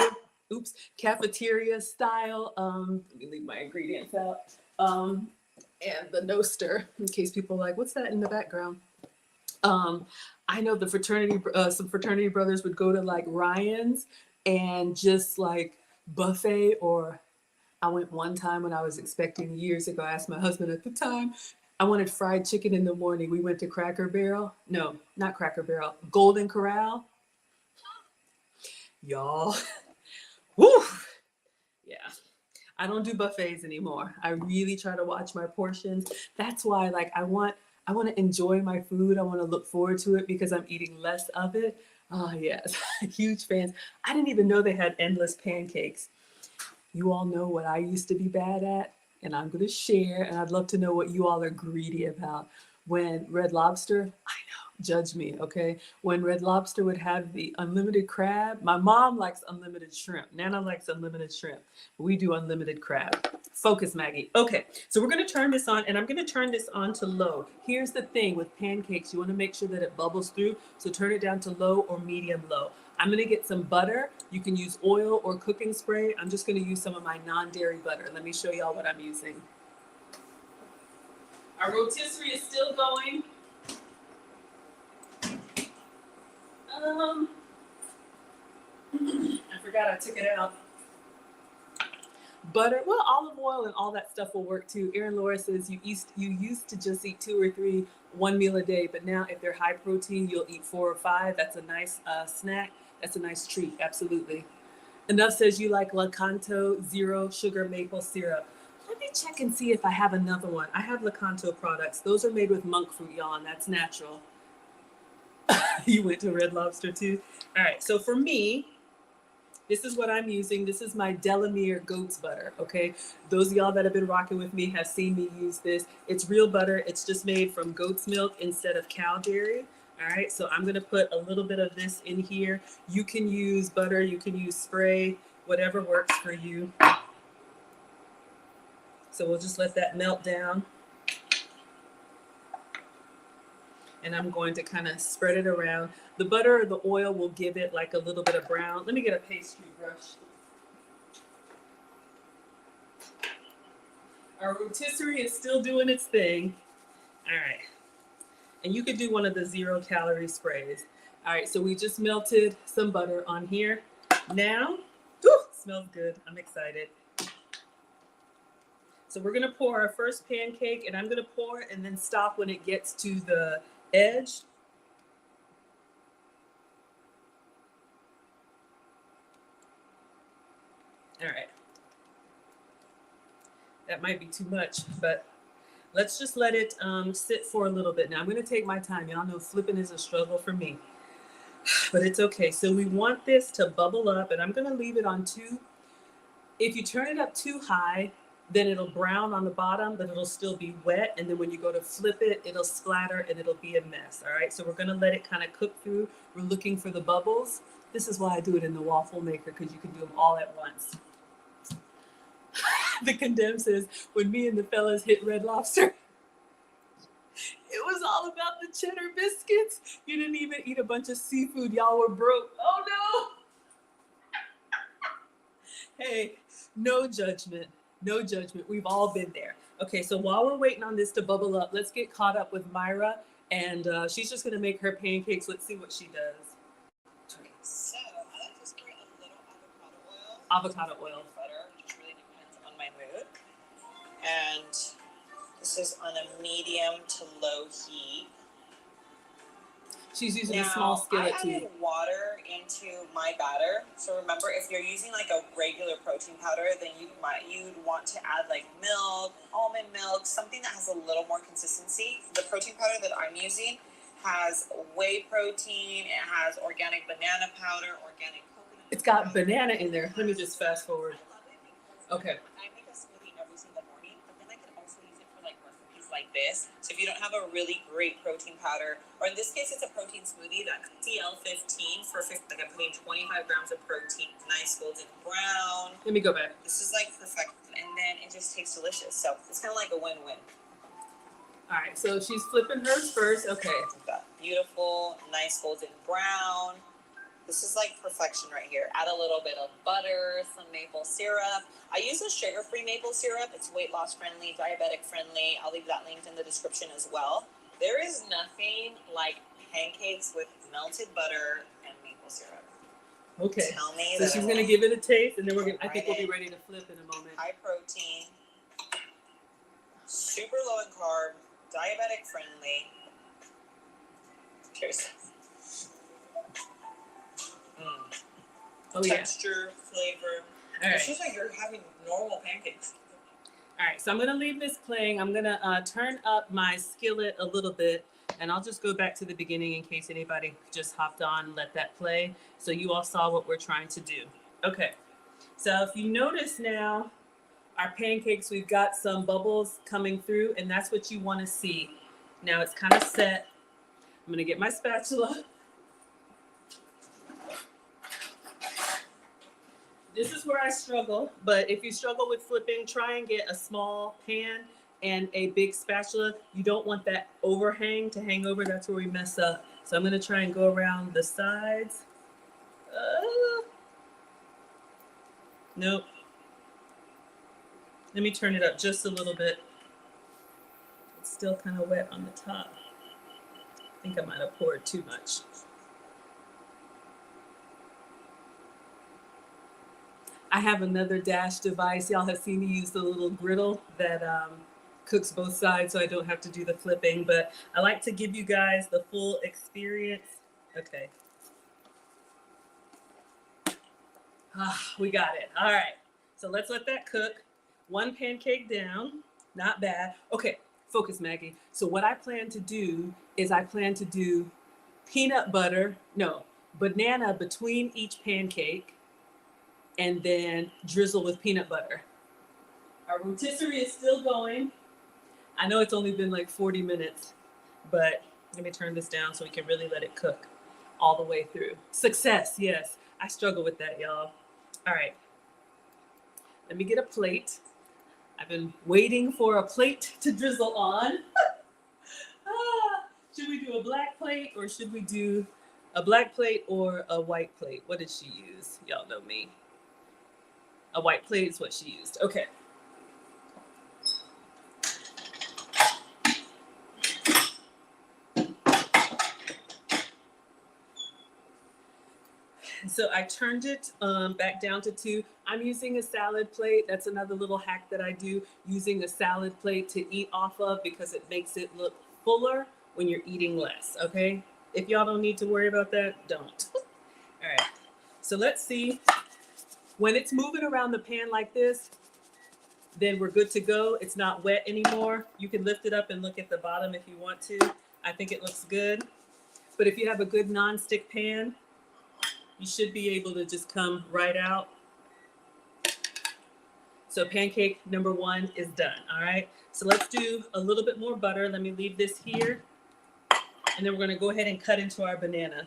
A: style. Let me leave my ingredients out. And the Noster, in case people are like, what's that in the background? I know the some fraternity brothers would go to like Ryan's and just like buffet, or I went one time when I was expecting years ago. I asked my husband at the time, I wanted fried chicken in the morning. We went to Cracker Barrel. No, not Cracker Barrel, Golden Corral. Y'all, woo, yeah. I don't do buffets anymore. I really try to watch my portions. That's why, like, I want to enjoy my food. I want to look forward to it because I'm eating less of it. Oh, yes, huge fans. I didn't even know they had endless pancakes. You all know what I used to be bad at, and I'm going to share, and I'd love to know what you all are greedy about. When Red Lobster, I know, judge me, okay? When Red Lobster would have the unlimited crab, my mom likes unlimited shrimp. Nana likes unlimited shrimp. We do unlimited crab. Focus, Maggie. Okay, so we're going to turn this on, and I'm going to turn this on to low. Here's the thing with pancakes, you want to make sure that it bubbles through, so turn it down to low or medium low. I'm going to get some butter. You can use oil or cooking spray. I'm just going to use some of my non-dairy butter. Let me show y'all what I'm using. Our rotisserie is still going. I forgot I took it out. Butter, well, olive oil and all that stuff will work too. Erin Laura says you used to just eat 2 or 3 one meal a day, but now if they're high protein, you'll eat 4 or 5. That's a nice snack. That's a nice treat, absolutely. Enough says you like Lakanto zero sugar maple syrup. Let me check and see if I have another one. I have Lakanto products. Those are made with monk fruit, y'all, and that's natural. You went to Red Lobster too? All right, so for me, this is what I'm using. This is my Delamere goat's butter, okay? Those of y'all that have been rocking with me have seen me use this. It's real butter. It's just made from goat's milk instead of cow dairy. All right, so I'm gonna put a little bit of this in here. You can use butter, you can use spray, whatever works for you. So we'll just let that melt down. And I'm going to kind of spread it around. The butter or the oil will give it like a little bit of brown. Let me get a pastry brush. Our rotisserie is still doing its thing. All right. And you could do one of the 0-calorie sprays. All right, so we just melted some butter on here. Now, whew, smells good. I'm excited. So we're gonna pour our first pancake, and I'm gonna pour and then stop when it gets to the edge. All right. That might be too much, but let's just let it sit for a little bit. Now I'm gonna take my time. Y'all know flipping is a struggle for me. but it's okay. So we want this to bubble up, and I'm gonna leave it on 2. If you turn it up too high, then it'll brown on the bottom, but it'll still be wet. And then when you go to flip it, it'll splatter and it'll be a mess. All right, so we're gonna let it kind of cook through. We're looking for the bubbles. This is why I do it in the waffle maker, because you can do them all at once. The condemn says, when me and the fellas hit Red Lobster, it was all about the cheddar biscuits. You didn't even eat a bunch of seafood. Y'all were broke. Oh no. Hey, no judgment. No judgment. We've all been there. Okay, so while we're waiting on this to bubble up, let's get caught up with Myra. And she's just going to make her pancakes. Let's see what she does.
B: Okay, so I like to spray a little avocado oil.
A: Avocado oil.
B: Butter, just really depends on my mood. And this is on a medium to low heat.
A: She's using
B: now,
A: a small skillet
B: I
A: too.
B: added water into my batter. So remember, if you're using like a regular protein powder, then you'd want to add like milk, almond milk, something that has a little more consistency. The protein powder that I'm using has whey protein. It has organic banana powder, organic coconut.
A: It's got
B: powder.
A: banana in there. Let me just fast forward.
B: I love it because
A: Okay.
B: I make a smoothie every single morning, but then I can also use it for like recipes like this. So if you don't have a really great protein powder, or in this case it's a protein smoothie, that's CL15 for like I'm putting 25 grams of protein, nice golden brown.
A: Let me go back.
B: This is like perfect, and then it just tastes delicious. So it's kind of like a win-win.
A: All right, so she's flipping hers first. Okay.
B: That beautiful, nice golden brown. This is like perfection right here. Add a little bit of butter, some maple syrup. I use a sugar-free maple syrup. It's weight loss friendly, diabetic friendly. I'll leave that linked in the description as well. There is nothing like pancakes with melted butter and maple syrup.
A: Okay.
B: Tell me
A: So
B: that
A: she's gonna give it a taste, and then I think we'll be
B: Right.
A: ready to flip in a moment.
B: high protein, super low in carb, diabetic friendly. Cheers.
A: Oh yeah.
B: Texture, flavor.
A: All
B: It's
A: right.
B: just like you're having normal pancakes.
A: All right. So I'm gonna leave this playing. I'm gonna turn up my skillet a little bit, and I'll just go back to the beginning in case anybody just hopped on and let that play. So you all saw what we're trying to do. Okay. So if you notice now, our pancakes, we've got some bubbles coming through, and that's what you want to see. Now it's kind of set. I'm gonna get my spatula. This is where I struggle, but if you struggle with flipping, try and get a small pan and a big spatula. You don't want that overhang to hang over. That's where we mess up. So I'm gonna try and go around the sides. Nope. Let me turn it up just a little bit. It's still kind of wet on the top. I think I might have poured too much. I have another dash device. Y'all have seen me use the little griddle that cooks both sides, so I don't have to do the flipping, but I like to give you guys the full experience. Okay. We got it. All right. So let's let that cook. One pancake down. Not bad. Okay. Focus, Maggie. So what I plan to do is banana between each pancake, and then drizzle with peanut butter. Our rotisserie is still going. I know it's only been like 40 minutes, but let me turn this down so we can really let it cook all the way through. Success, yes. I struggle with that, y'all. All right. Let me get a plate. I've been waiting for a plate to drizzle on. Should we do a black plate or should we do a black plate or a white plate? What did she use? Y'all know me. A white plate is what she used. Okay. So I turned it back down to 2. I'm using a salad plate. That's another little hack that I do, using a salad plate to eat off of because it makes it look fuller when you're eating less, okay? If y'all don't need to worry about that, don't. All right, so let's see. When it's moving around the pan like this, then we're good to go. It's not wet anymore. You can lift it up and look at the bottom if you want to. I think it looks good. But if you have a good nonstick pan, you should be able to just come right out. So pancake number 1 is done, all right? So let's do a little bit more butter. Let me leave this here. And then we're gonna go ahead and cut into our banana.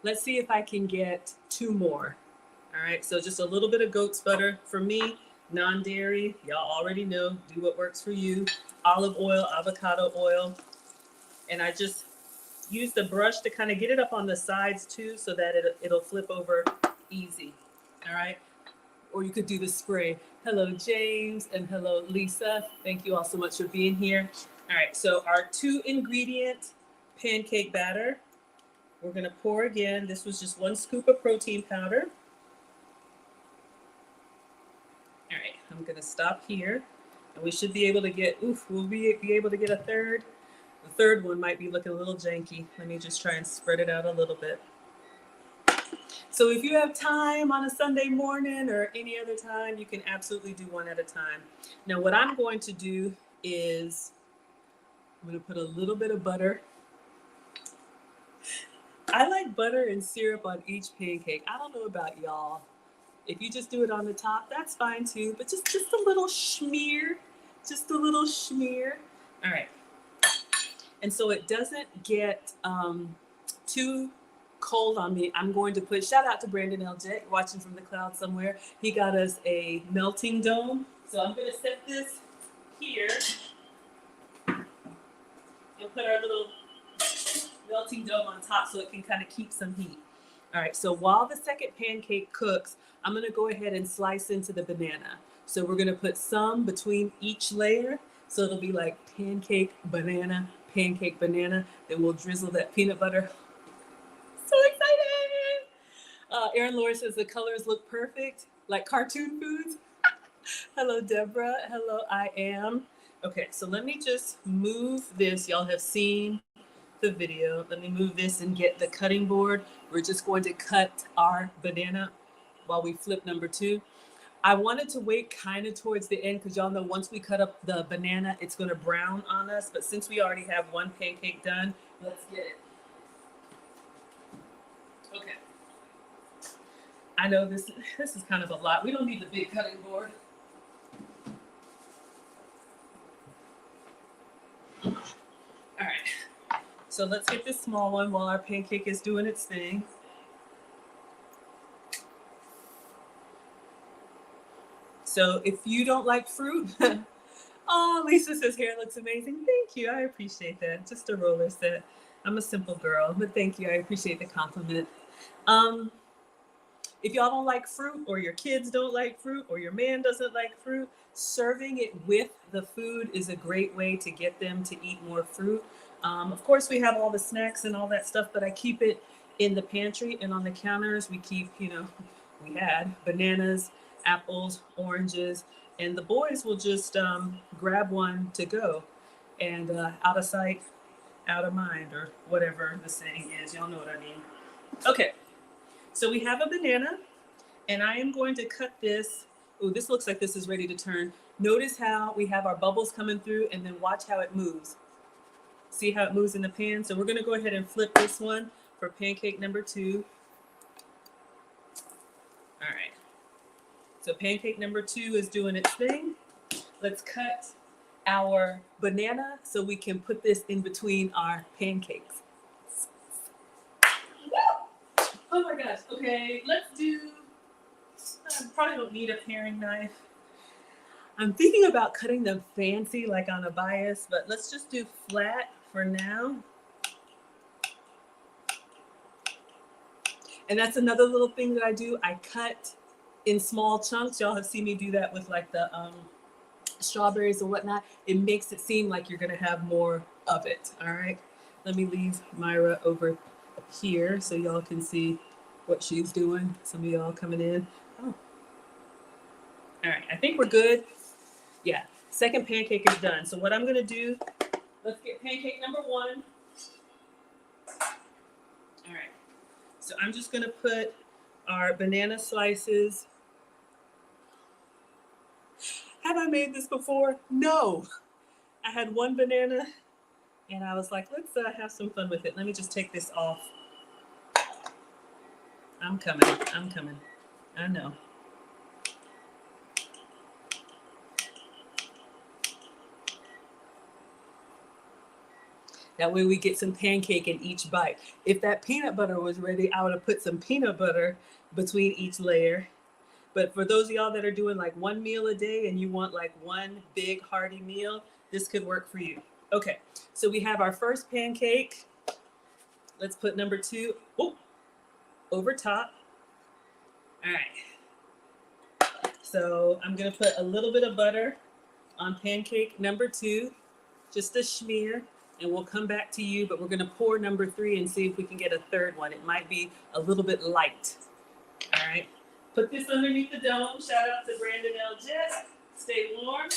A: Let's see if I can get 2 more. All right, so just a little bit of goat's butter for me, non-dairy. Y'all already know, do what works for you. Olive oil, avocado oil. And I just use the brush to kind of get it up on the sides too so that it'll flip over easy. All right, or you could do the spray. Hello, James, and hello, Lisa. Thank you all so much for being here. All right, so our 2 ingredient pancake batter. We're gonna pour again. This was just 1 scoop of protein powder. All right, I'm gonna stop here. And we should be able to get, we'll be able to get a third. The third one might be looking a little janky. Let me just try and spread it out a little bit. So if you have time on a Sunday morning or any other time, you can absolutely do 1 at a time. Now what I'm going to do is, I'm gonna put a little bit of butter. I like butter and syrup on each pancake. I don't know about y'all. If you just do it on the top, that's fine too, but just a little smear, just a little smear. All right. And so it doesn't get too cold on me. I'm going to put, shout out to Brandon LJ, watching from the cloud somewhere. He got us a melting dome. So I'm gonna set this here and put our little melting dome on top so it can kind of keep some heat. All right, so while the second pancake cooks, I'm gonna go ahead and slice into the banana. So we're gonna put some between each layer. So it'll be like pancake, banana. Then we'll drizzle that peanut butter. So excited! Erin Laura says the colors look perfect, like cartoon foods. Hello, Deborah. Hello, I am. Okay, so let me just move this. Y'all have seen the video. Let me move this and get the cutting board. We're just going to cut our banana while we flip number 2. I wanted to wait kind of towards the end because y'all know once we cut up the banana, it's going to brown on us. But since we already have 1 pancake done, let's get it. Okay. I know this is kind of a lot. We don't need the big cutting board. All right. So let's get this small one while our pancake is doing its thing. So if you don't like fruit, oh, Lisa says hair looks amazing. Thank you. I appreciate that. Just a roller set. I'm a simple girl, but thank you. I appreciate the compliment. If y'all don't like fruit, or your kids don't like fruit, or your man doesn't like fruit, serving it with the food is a great way to get them to eat more fruit. Of course, we have all the snacks and all that stuff, but I keep it in the pantry and on the counters. We keep, we had bananas, apples, oranges, and the boys will just grab one to go, and out of sight, out of mind, or whatever the saying is. Y'all know what I mean. Okay, so we have a banana, and I am going to cut this. Oh, this looks like this is ready to turn. Notice how we have our bubbles coming through, and then watch how it moves. See how it moves in the pan? So we're gonna go ahead and flip this one for pancake number 2. All right. So pancake number 2 is doing its thing. Let's cut our banana so we can put this in between our pancakes. Oh my gosh. Okay, let's do, I probably don't need a paring knife. I'm thinking about cutting them fancy, like on a bias, but let's just do flat for now. And that's another little thing that I do. I cut in small chunks. Y'all have seen me do that with like the strawberries and whatnot. It makes it seem like you're gonna have more of it, all right? Let me leave Myra over here so y'all can see what she's doing. Some of y'all coming in. Oh. All right, I think we're good. Yeah, second pancake is done. So what I'm gonna do, let's get pancake number 1. All right, so I'm just gonna put our banana slices. Have I made this before? No. I had 1 banana and I was like, let's have some fun with it. Let me just take this off. I'm coming. I'm coming. I know. That way we get some pancake in each bite. If that peanut butter was ready, I would have put some peanut butter between each layer. But for those of y'all that are doing like one meal a day and you want like one big hearty meal, this could work for you. Okay, so we have our first pancake. Let's put number 2 over top. All right. So I'm gonna put a little bit of butter on pancake number 2, just a smear, and we'll come back to you, but we're gonna pour number 3 and see if we can get a third one. It might be a little bit light. All right. Put this underneath the dome. Shout out to Brandon L. Jess. Stay warm.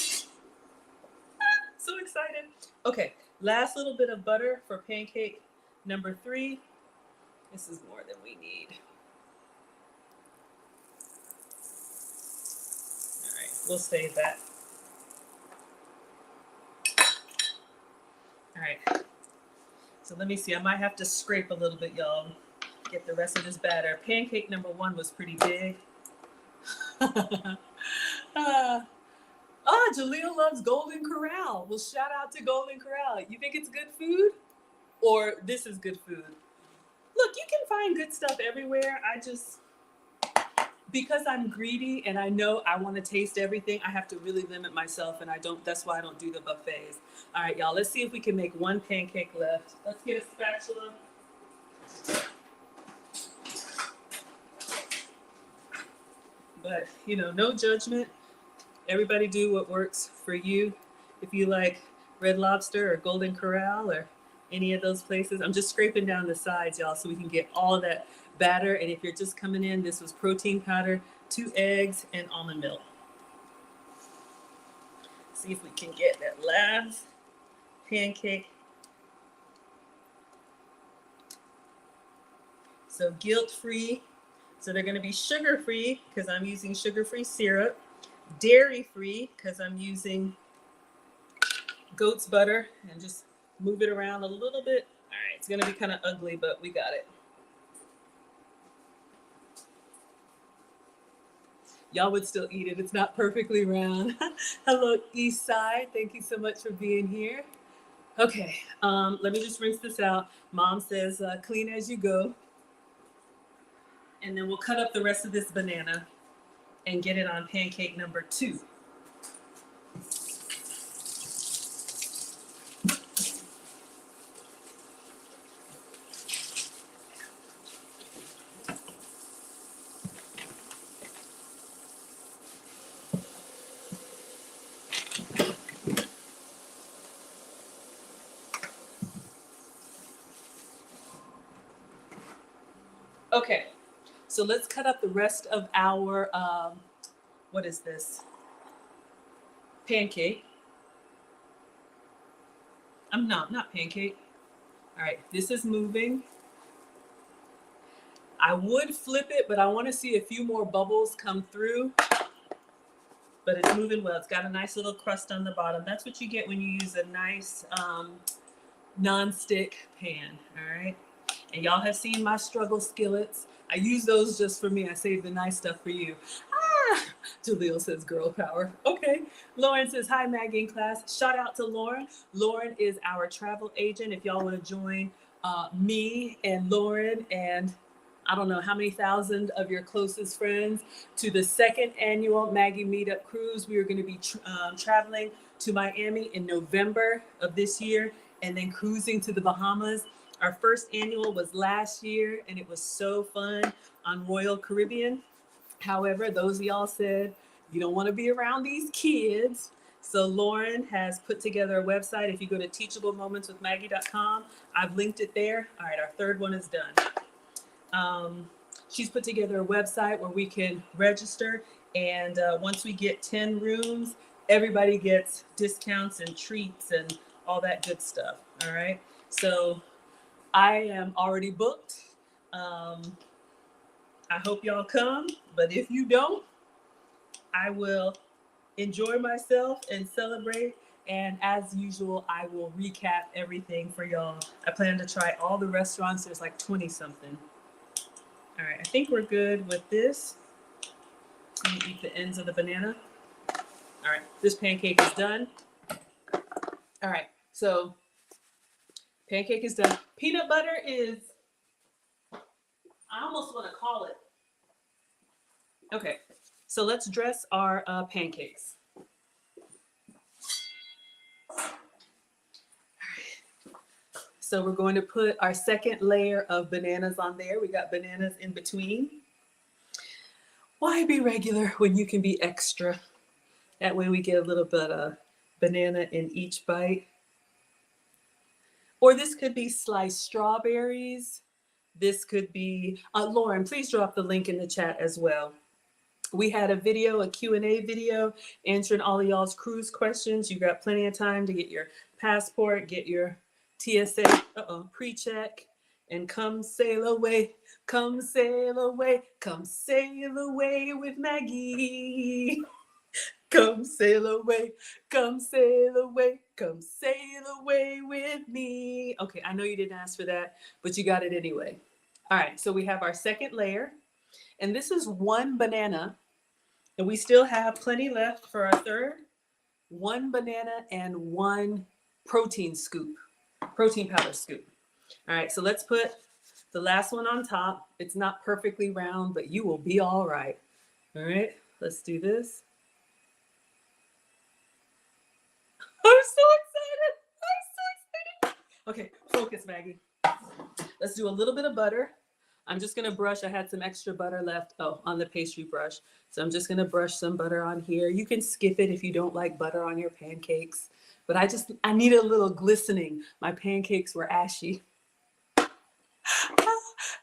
A: So excited. Okay, last little bit of butter for pancake number 3. This is more than we need. All right, we'll save that. All right, so let me see. I might have to scrape a little bit, y'all. Get the rest of this batter. Pancake number 1 was pretty big. Jaleel loves Golden Corral. Well, shout out to Golden Corral. You think it's good food? Or this is good food? Look, you can find good stuff everywhere. Because I'm greedy and I know I want to taste everything, I have to really limit myself, and that's why I don't do the buffets. All right, y'all, let's see if we can make one pancake left. Let's get a spatula. But, no judgment. Everybody do what works for you. If you like Red Lobster or Golden Corral or any of those places, I'm just scraping down the sides, y'all, so we can get all of that batter. And if you're just coming in, this was protein powder, 2 eggs, and almond milk. See if we can get that last pancake. So guilt-free. So they're going to be sugar-free because I'm using sugar-free syrup. Dairy-free because I'm using goat's butter, and just move it around a little bit. All right, it's gonna be kind of ugly, but we got it. Y'all would still eat it. It's not perfectly round. Hello, East Side. Thank you so much for being here. Okay, let me just rinse this out. Mom says clean as you go. And then we'll cut up the rest of this banana and get it on pancake number 2. Okay, so let's cut up the rest of our, what is this? Pancake. Not pancake. All right, this is moving. I would flip it, but I want to see a few more bubbles come through. But it's moving well. It's got a nice little crust on the bottom. That's what you get when you use a nice non-stick pan, all right? And y'all have seen my struggle skillets. I use those just for me. I save the nice stuff for you. Jaleel says girl power. Okay. Lauren says, hi, Maggie in class. Shout out to Lauren. Lauren is our travel agent. If y'all want to join me and Lauren and I don't know how many thousand of your closest friends to the 2nd annual Maggie Meetup Cruise. We are going to be traveling to Miami in November of this year and then cruising to the Bahamas. Our first annual was last year and it was so fun on Royal Caribbean. However, those of y'all said you don't want to be around these kids. So Lauren has put together a website. If you go to teachablemomentswithmaggie.com, I've linked it there. All right, our 3rd one is done. She's put together a website where we can register, and once we get 10 rooms, everybody gets discounts and treats and all that good stuff. All right, so I am already booked. I hope y'all come, but if you don't, I will enjoy myself and celebrate. And as usual, I will recap everything for y'all. I plan to try all the restaurants. There's like 20 something. All right, I think we're good with this. Let me eat the ends of the banana. All right, this pancake is done. All right, so pancake is done. Peanut butter is, I almost want to call it. Okay, so let's dress our pancakes. So we're going to put our second layer of bananas on there. We got bananas in between. Why be regular when you can be extra? That way we get a little bit of banana in each bite. Or this could be sliced strawberries. This could be, Lauren, please drop the link in the chat as well. We had a video, a Q&A video, answering all of y'all's cruise questions. You got plenty of time to get your passport, get your TSA pre-check, and come sail away, come sail away, come sail away with Maggie. Come sail away, come sail away, come sail away with me. Okay, I know you didn't ask for that, but you got it anyway. All right, so we have our second layer, and this is one banana, and we still have plenty left for our third. One banana and one protein scoop, protein powder scoop. All right, so let's put the last one on top. It's not perfectly round, but you will be all right. All right, let's do this. I'm so excited. I'm so excited. Okay, focus, Maggie. Let's do a little bit of butter. I'm just going to brush. I had some extra butter left on the pastry brush. So I'm just going to brush some butter on here. You can skip it if you don't like butter on your pancakes. But I need a little glistening. My pancakes were ashy.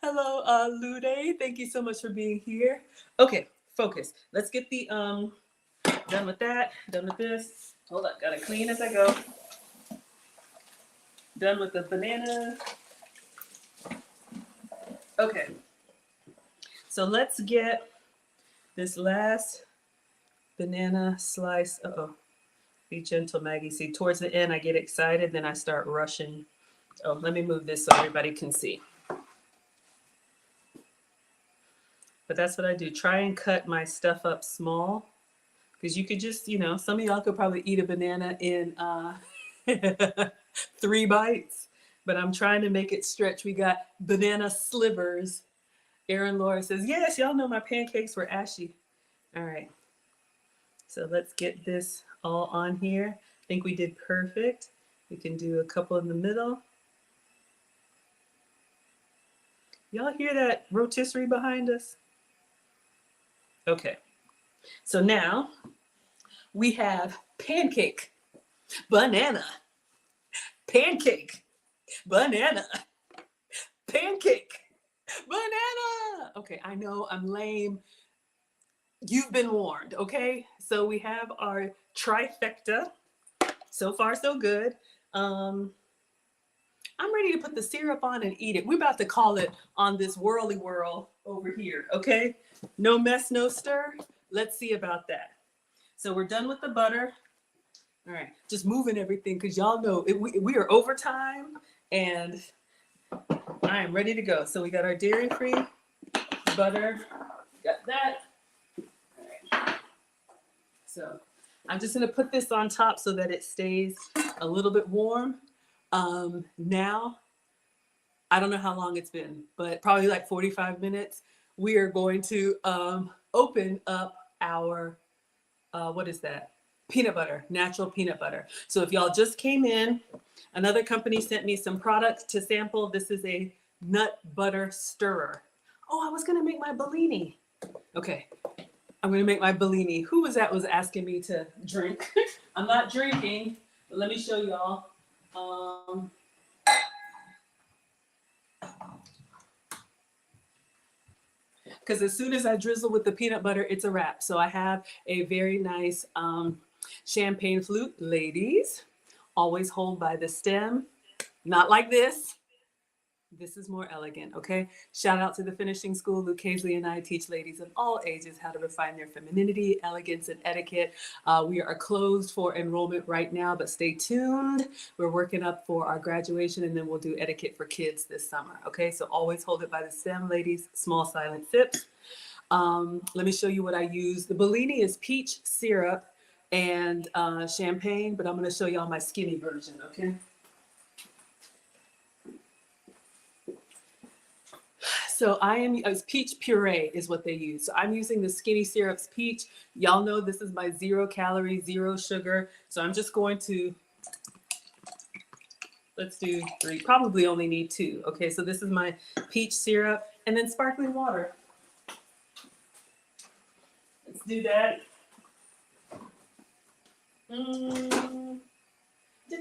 A: Hello, Lude. Thank you so much for being here. Okay, focus. Let's get the, done with that, done with this. Hold up, gotta clean as I go. Done with the banana. Okay, so let's get this last banana slice. Be gentle, Maggie. See, towards the end, I get excited, then I start rushing. Oh, let me move this so everybody can see. But that's what I do. Try and cut my stuff up small. Because you could just, some of y'all could probably eat a banana in 3 bites. But I'm trying to make it stretch. We got banana slivers. Erin Laura says, yes, y'all know my pancakes were ashy. All right. So let's get this all on here. I think we did perfect. We can do a couple in the middle. Y'all hear that rotisserie behind us? Okay. So now we have pancake, banana, pancake, banana, pancake, banana. Okay, I know I'm lame. You've been warned, okay? So we have our trifecta. So far, so good. I'm ready to put the syrup on and eat it. We're about to call it on this whirly whirl over here, okay? No mess, no stir. Let's see about that. So we're done with the butter. All right, just moving everything because y'all know we are overtime and I am ready to go. So we got our dairy-free butter. Got that. All right. So I'm just gonna put this on top so that it stays a little bit warm. Now, I don't know how long it's been, but probably like 45 minutes. We are going to open up our, what is that? Peanut butter, natural peanut butter. So if y'all just came in, another company sent me some products to sample. This is a nut butter stirrer. Oh, I was gonna make my Bellini. Okay, I'm gonna make my Bellini. Who was that was asking me to drink? I'm not drinking, but let me show y'all. Because as soon as I drizzle with the peanut butter, it's a wrap. So I have a very nice champagne flute. Ladies, always hold by the stem. Not like this. This is more elegant, okay? Shout out to the finishing school. Luke Hazley and I teach ladies of all ages how to refine their femininity, elegance, and etiquette. We are closed for enrollment right now, but stay tuned. We're working up for our graduation, and then we'll do etiquette for kids this summer, okay? So always hold it by the stem, ladies. Small silent sips. Let me show you what I use. The Bellini is peach syrup and champagne, but I'm going to show y'all my skinny version, okay? So peach puree is what they use. So I'm using the Skinny Syrups peach. Y'all know this is my 0 calorie, 0 sugar. So I'm just going to, let's do 3, probably only need 2. Okay, so this is my peach syrup and then sparkling water. Let's do that. Did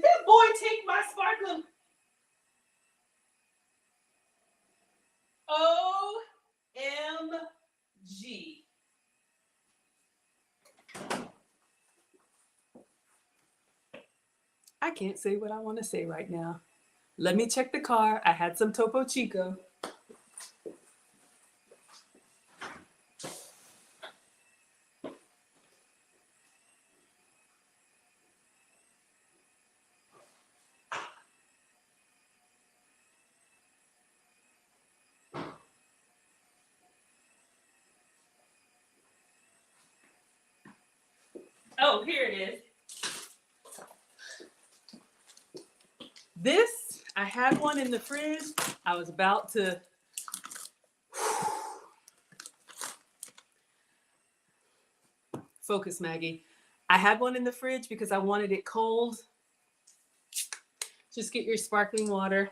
A: that boy take my sparkling? OMG. I can't say what I want to say right now. Let me check the car. I had some Topo Chico. Oh, here it is. This, I had one in the fridge. I was about to. Focus, Maggie. I had one in the fridge because I wanted it cold. Just get your sparkling water.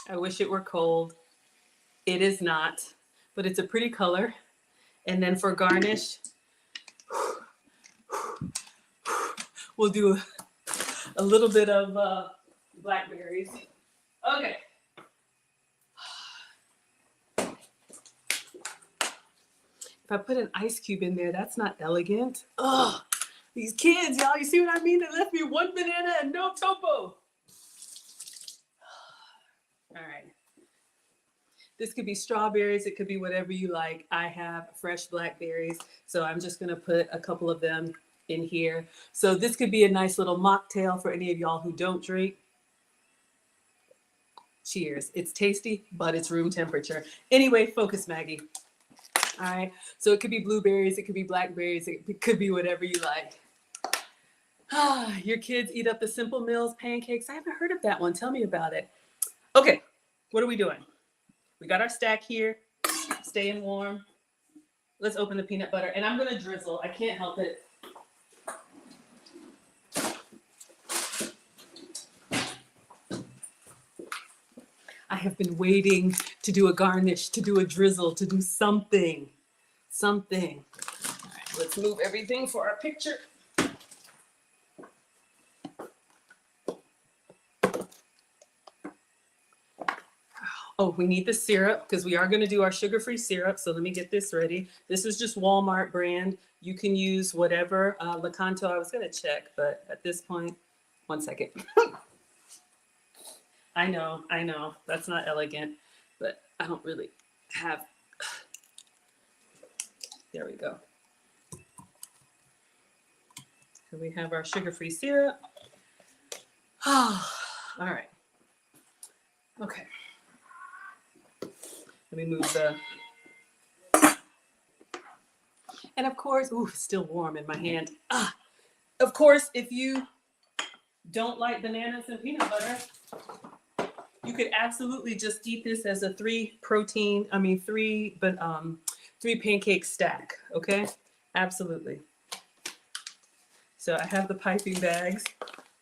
A: I wish it were cold. It is not, but it's a pretty color. And then for garnish, we'll do a little bit of blackberries. Okay. If I put an ice cube in there, that's not elegant. Ugh, these kids, y'all, you see what I mean? They left me 1 banana and no topo. All right. This could be strawberries. It could be whatever you like. I have fresh blackberries, so I'm just going to put a couple of them in here. So this could be a nice little mocktail for any of y'all who don't drink. Cheers. It's tasty, but it's room temperature. Anyway, focus, Maggie. All right. So it could be blueberries. It could be blackberries. It could be whatever you like. Your kids eat up the Simple Mills pancakes. I haven't heard of that one. Tell me about it. Okay. What are we doing? We got our stack here, staying warm. Let's open the peanut butter, and I'm gonna drizzle. I can't help it. I have been waiting to do a garnish, to do a drizzle, to do something. All right, let's move everything for our picture. Oh, we need the syrup because we are going to do our sugar-free syrup. So let me get this ready. This is just Walmart brand. You can use whatever. Lakanto, I was going to check, but at this point, 1 second. I know. That's not elegant, but I don't really have. There we go. So we have our sugar-free syrup. All right. Okay. Let me move the, and of course, ooh, it's still warm in my hand. Of course, if you don't like bananas and peanut butter, you could absolutely just eat this as a 3 pancake stack, okay? Absolutely. So I have the piping bags.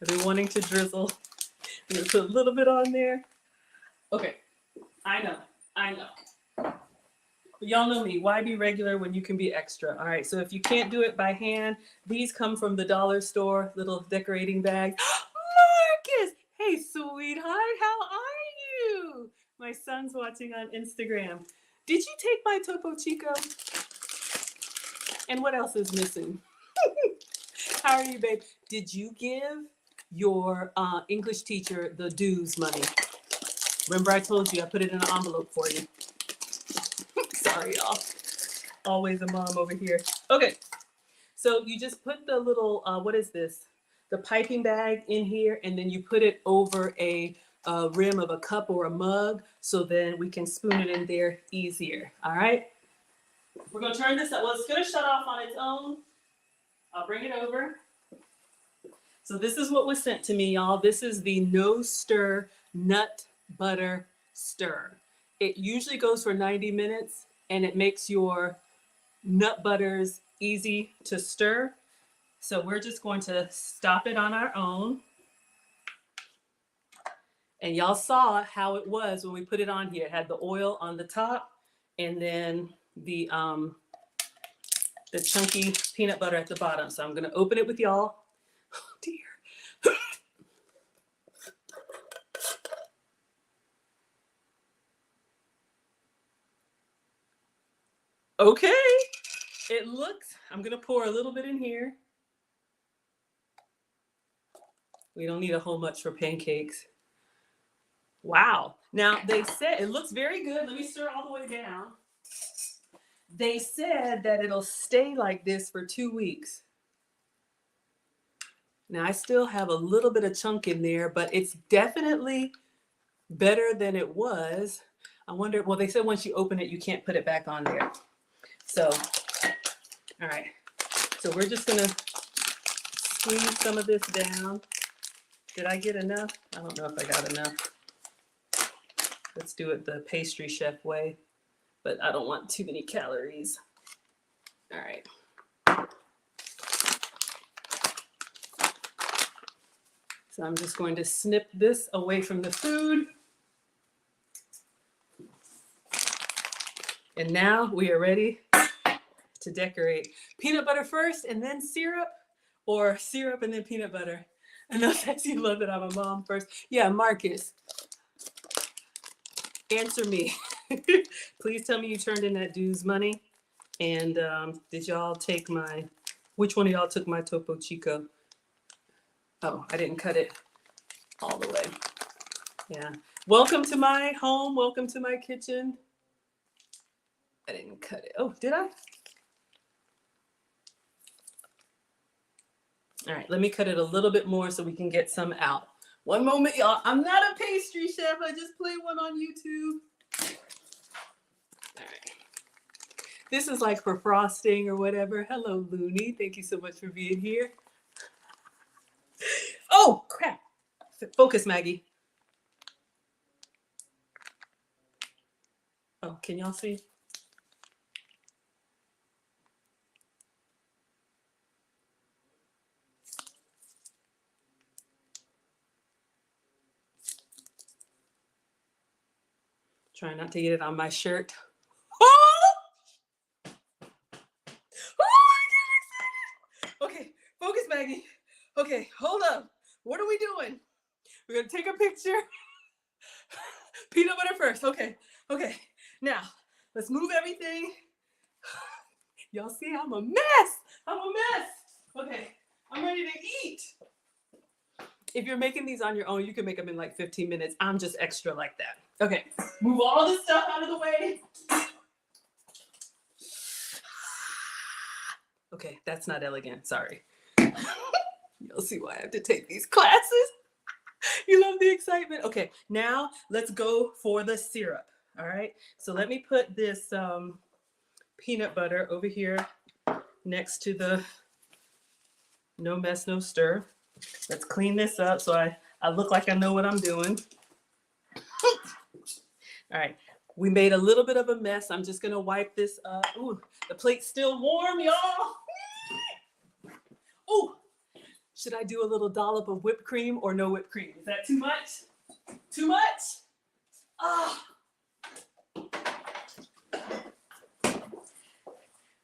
A: I've been wanting to drizzle. I'm gonna put a little bit on there. Okay, I know. Y'all know me. Why be regular when you can be extra? All right, so if you can't do it by hand, these come from the dollar store, little decorating bags. Marcus! Hey, sweetheart, how are you? My son's watching on Instagram. Did you take my Topo Chico? And what else is missing? How are you, babe? Did you give your English teacher the dues money. Remember I told you I put it in an envelope for you. Sorry, y'all. Always a mom over here. Okay, so you just put the little, what is this? The piping bag in here, and then you put it over a rim of a cup or a mug, so then we can spoon it in there easier, all right? We're gonna turn this up. Well, it's gonna shut off on its own. I'll bring it over. So this is what was sent to me, y'all. This is the no stir nut butter stir. It usually goes for 90 minutes and it makes your nut butters easy to stir. So we're just going to stop it on our own. And y'all saw how it was when we put it on here. It had the oil on the top and then the chunky peanut butter at the bottom. So I'm gonna open it with y'all. Oh dear. Okay, it looks, I'm gonna pour a little bit in here. We don't need a whole much for pancakes. Wow. Now they said, it looks very good. Let me stir all the way down. They said that it'll stay like this for 2 weeks. Now I still have a little bit of chunk in there, but it's definitely better than it was. I wonder, well, they said once you open it, you can't put it back on there. So, all right. So we're just gonna squeeze some of this down. Did I get enough? I don't know if I got enough. Let's do it the pastry chef way, but I don't want too many calories. All right. So I'm just going to snip this away from the food. And now we are ready to decorate. Peanut butter first and then syrup, or syrup and then peanut butter? I know that you love that I'm a mom first. Yeah, Marcus, answer me. Please tell me you turned in that dues money. And did y'all take my, which one of y'all took my Topo Chico? Oh, I didn't cut it all the way. Yeah. Welcome to my home. Welcome to my kitchen. I didn't cut it. Oh, did I? All right, let me cut it a little bit more so we can get some out. One moment, y'all. I'm not a pastry chef. I just play one on YouTube. All right. This is like for frosting or whatever. Hello, Looney. Thank you so much for being here. Oh, crap. Focus, Maggie. Oh, can y'all see? Try not to get it on my shirt. Oh! Oh, okay, focus, Maggie. Okay, hold up. What are we doing? We're gonna take a picture. Peanut butter first. Okay, okay. Now, let's move everything. Y'all see, I'm a mess. I'm a mess. Okay, I'm ready to eat. If you're making these on your own, you can make them in like 15 minutes. I'm just extra like that. Okay, move all this stuff out of the way. Okay, that's not elegant, sorry. You'll see why I have to take these classes. You love the excitement. Okay, now let's go for the syrup, all right? So let me put this peanut butter over here next to the no mess, no stir. Let's clean this up so I look like I know what I'm doing. All right, we made a little bit of a mess. I'm just gonna wipe this up. Ooh, the plate's still warm, y'all. Ooh, should I do a little dollop of whipped cream or no whipped cream? Is that too much? Too much? Ah.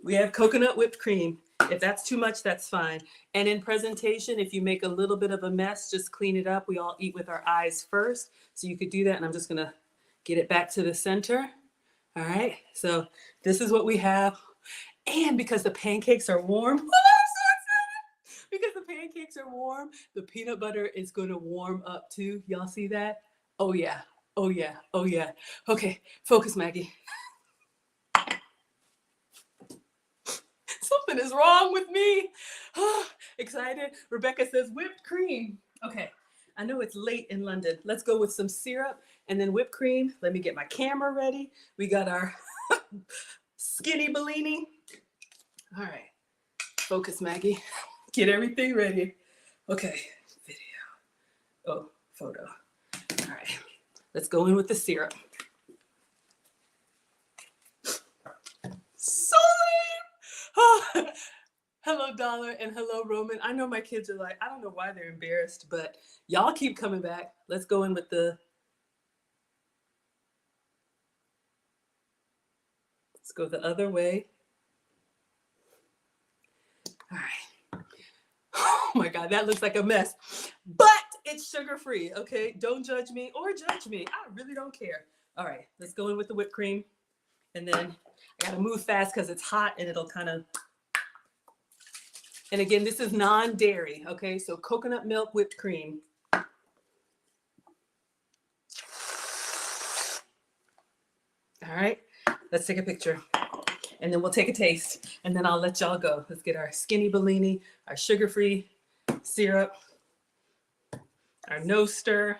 A: We have coconut whipped cream. If that's too much, that's fine. And in presentation, if you make a little bit of a mess, just clean it up. We all eat with our eyes first. So you could do that. And I'm just gonna get it back to the center. All right, so this is what we have. And because the pancakes are warm, because the pancakes are warm, the peanut butter is going to warm up too. Y'all see that? Oh yeah. Oh yeah. Oh yeah. Okay, focus, Maggie. Something is wrong with me. Excited. Rebecca says whipped cream. Okay, I know it's late in London. Let's go with some syrup and then whipped cream. Let me get my camera ready. We got our skinny Bellini. All right, focus, Maggie. Get everything ready. Okay, video. Oh, photo. All right, let's go in with the syrup. So lame. Hello, Dollar, and hello, Roman. I know my kids are like, I don't know why they're embarrassed, but y'all keep coming back. Let's go in with let's go the other way. All right. Oh my God, that looks like a mess, but it's sugar-free, okay? Don't judge me or judge me. I really don't care. All right, let's go in with the whipped cream. And then I gotta move fast because it's hot and it'll kind of, and again, this is non-dairy, okay? So coconut milk whipped cream. All right, let's take a picture. And then we'll take a taste. And then I'll let y'all go. Let's get our skinny Bellini, our sugar-free syrup, our no stir.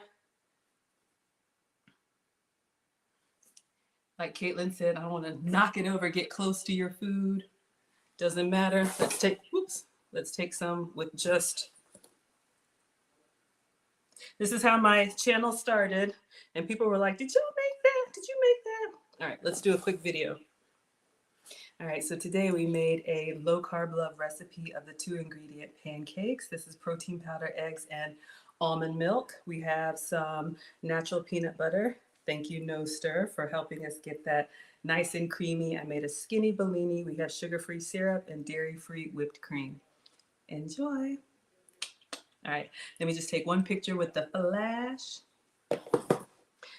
A: Like Caitlin said, I don't want to knock it over, get close to your food. Doesn't matter. Let's take some with just. This is how my channel started. And people were like, did you make that? Did you make that? All right, let's do a quick video. All right, so today we made a low carb love recipe of the 2-ingredient pancakes. This is protein powder, eggs, and almond milk. We have some natural peanut butter. Thank you, No Stir, for helping us get that nice and creamy. I made a skinny Bellini. We have sugar-free syrup and dairy-free whipped cream. Enjoy. All right, let me just take one picture with the flash.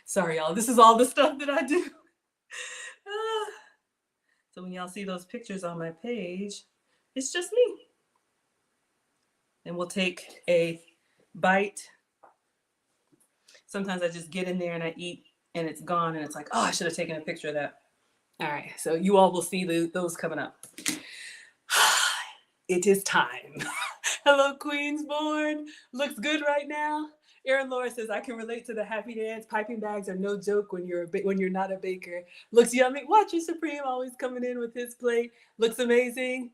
A: Sorry, y'all, this is all the stuff that I do. So when y'all see those pictures on my page, it's just me. And we'll take a bite. Sometimes I just get in there and I eat and it's gone and it's like, oh, I should have taken a picture of that. All right, so you all will see those coming up. It is time. Hello, Queensborn. Looks good right now. Erin Laura says, I can relate to the happy dance. Piping bags are no joke when you're not a baker. Looks yummy. Watch your Supreme always coming in with his plate. Looks amazing.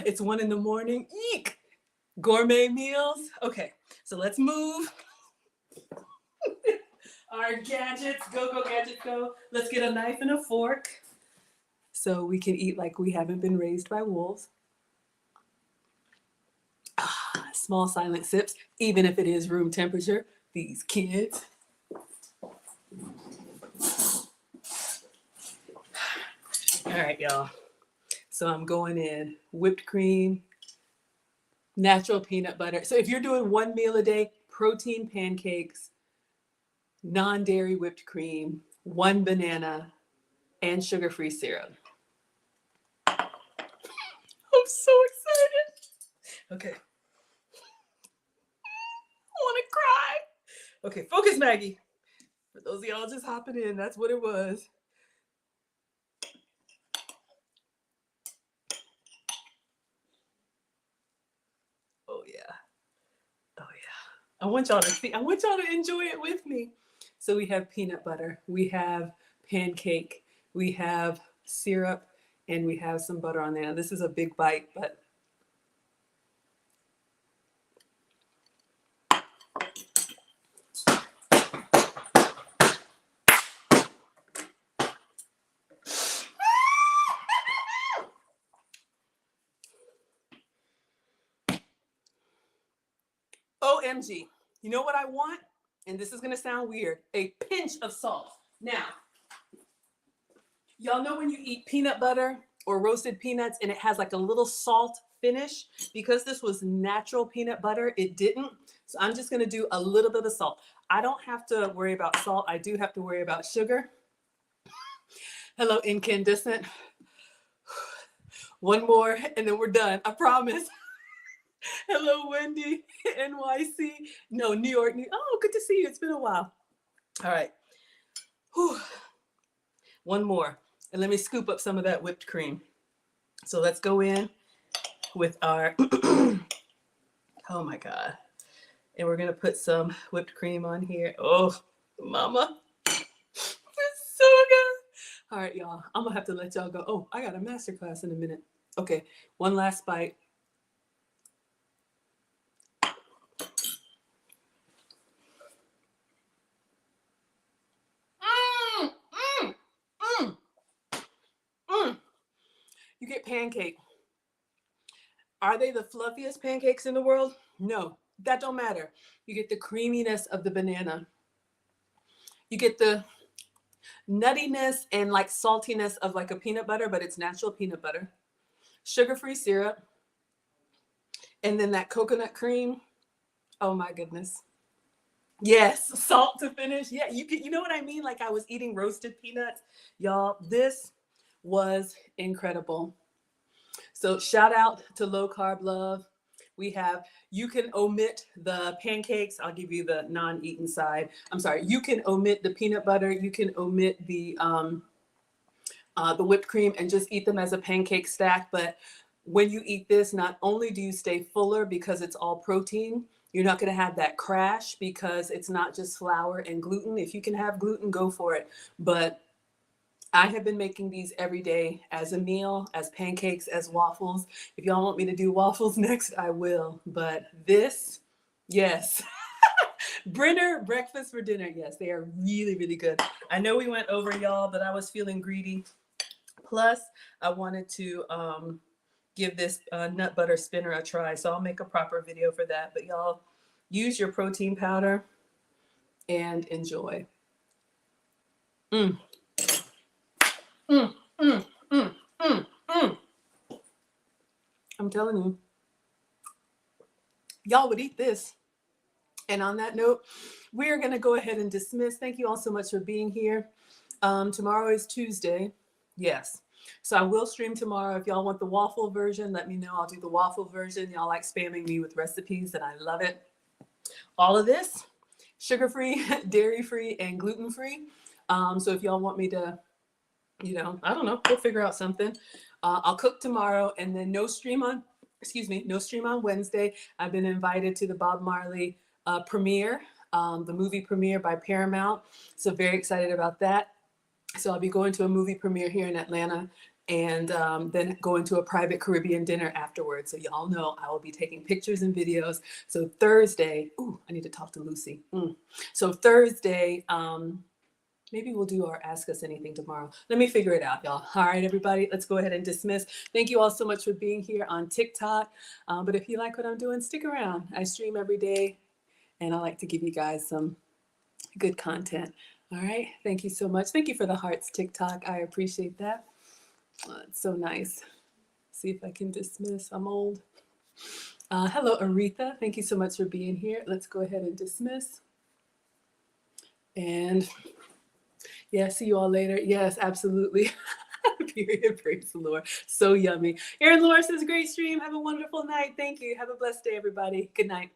A: It's 1 a.m. Eek! Gourmet meals. Okay, so let's move. Our gadgets, go gadgets, go. Let's get a knife and a fork so we can eat like we haven't been raised by wolves. Small silent sips, even if it is room temperature. These kids. All right, y'all. So I'm going in whipped cream, natural peanut butter. So if you're doing 1 meal a day, protein pancakes, non-dairy whipped cream, 1 banana, and sugar-free syrup. I'm so excited. Okay. I want to cry. Okay, focus, Maggie. For those of y'all just hopping in, that's what it was. Oh yeah. Oh yeah. I want y'all to see. I want y'all to enjoy it with me. So we have peanut butter, we have pancake, we have syrup, and we have some butter on there. Now, this is a big bite, but OMG. You know what I want? And this is going to sound weird. A pinch of salt. Now, y'all know when you eat peanut butter or roasted peanuts and it has like a little salt finish? Because this was natural peanut butter, it didn't. So I'm just going to do a little bit of salt. I don't have to worry about salt. I do have to worry about sugar. Hello, incandescent. One more and then we're done. I promise. Hello, Wendy, NYC. No, New York. Oh, good to see you. It's been a while. All right. Whew. One more. And let me scoop up some of that whipped cream. So let's go in with our, oh my God. And we're going to put some whipped cream on here. Oh, mama. It's so good. All right, y'all. I'm going to have to let y'all go. Oh, I got a masterclass in a minute. Okay. One last bite. You get pancake. Are they the fluffiest pancakes in the world? No, that don't matter. You get the creaminess of the banana. You get the nuttiness and like saltiness of like a peanut butter, but it's natural peanut butter. Sugar-free syrup. And then that coconut cream. Oh my goodness. Yes, salt to finish. Yeah, you know what I mean? Like I was eating roasted peanuts. Y'all, this was incredible. So shout out to Low Carb Love. We have, you can omit the pancakes. I'll give you the non-eaten side. I'm sorry. You can omit the peanut butter. You can omit the whipped cream and just eat them as a pancake stack. But when you eat this, not only do you stay fuller because it's all protein, you're not going to have that crash because it's not just flour and gluten. If you can have gluten, go for it. But I have been making these every day as a meal, as pancakes, as waffles. If y'all want me to do waffles next, I will. But this, yes. Brenner, breakfast for dinner. Yes, they are really, really good. I know we went over, y'all, but I was feeling greedy. Plus, I wanted to give this nut butter spinner a try. So I'll make a proper video for that. But y'all, use your protein powder and enjoy. Mm. Mm, mm, mm, mm, mm. I'm telling you, y'all would eat this. And on that note, we are going to go ahead and dismiss. Thank you all so much for being here. Tomorrow is Tuesday. Yes. So I will stream tomorrow. If y'all want the waffle version, let me know. I'll do the waffle version. Y'all like spamming me with recipes, and I love it. All of this, sugar-free, dairy-free, and gluten-free. So if y'all want me to, I don't know, we'll figure out something. I'll cook tomorrow, and then no stream on Wednesday. I've been invited to the Bob Marley premiere, the movie premiere by Paramount. So very excited about that. So I'll be going to a movie premiere here in Atlanta and then going to a private Caribbean dinner afterwards. So y'all know I will be taking pictures and videos. So Thursday, I need to talk to Lucy. So Thursday, maybe we'll do our Ask Us Anything tomorrow. Let me figure it out, y'all. All right, everybody, let's go ahead and dismiss. Thank you all so much for being here on TikTok. But if you like what I'm doing, stick around. I stream every day, and I like to give you guys some good content. All right, thank you so much. Thank you for the hearts, TikTok. I appreciate that. It's so nice. See if I can dismiss. I'm old. Hello, Aretha. Thank you so much for being here. Let's go ahead and dismiss. And yeah, see you all later. Yes, absolutely. Period. Praise the Lord. So yummy. Aaron Laura says, great stream. Have a wonderful night. Thank you. Have a blessed day, everybody. Good night.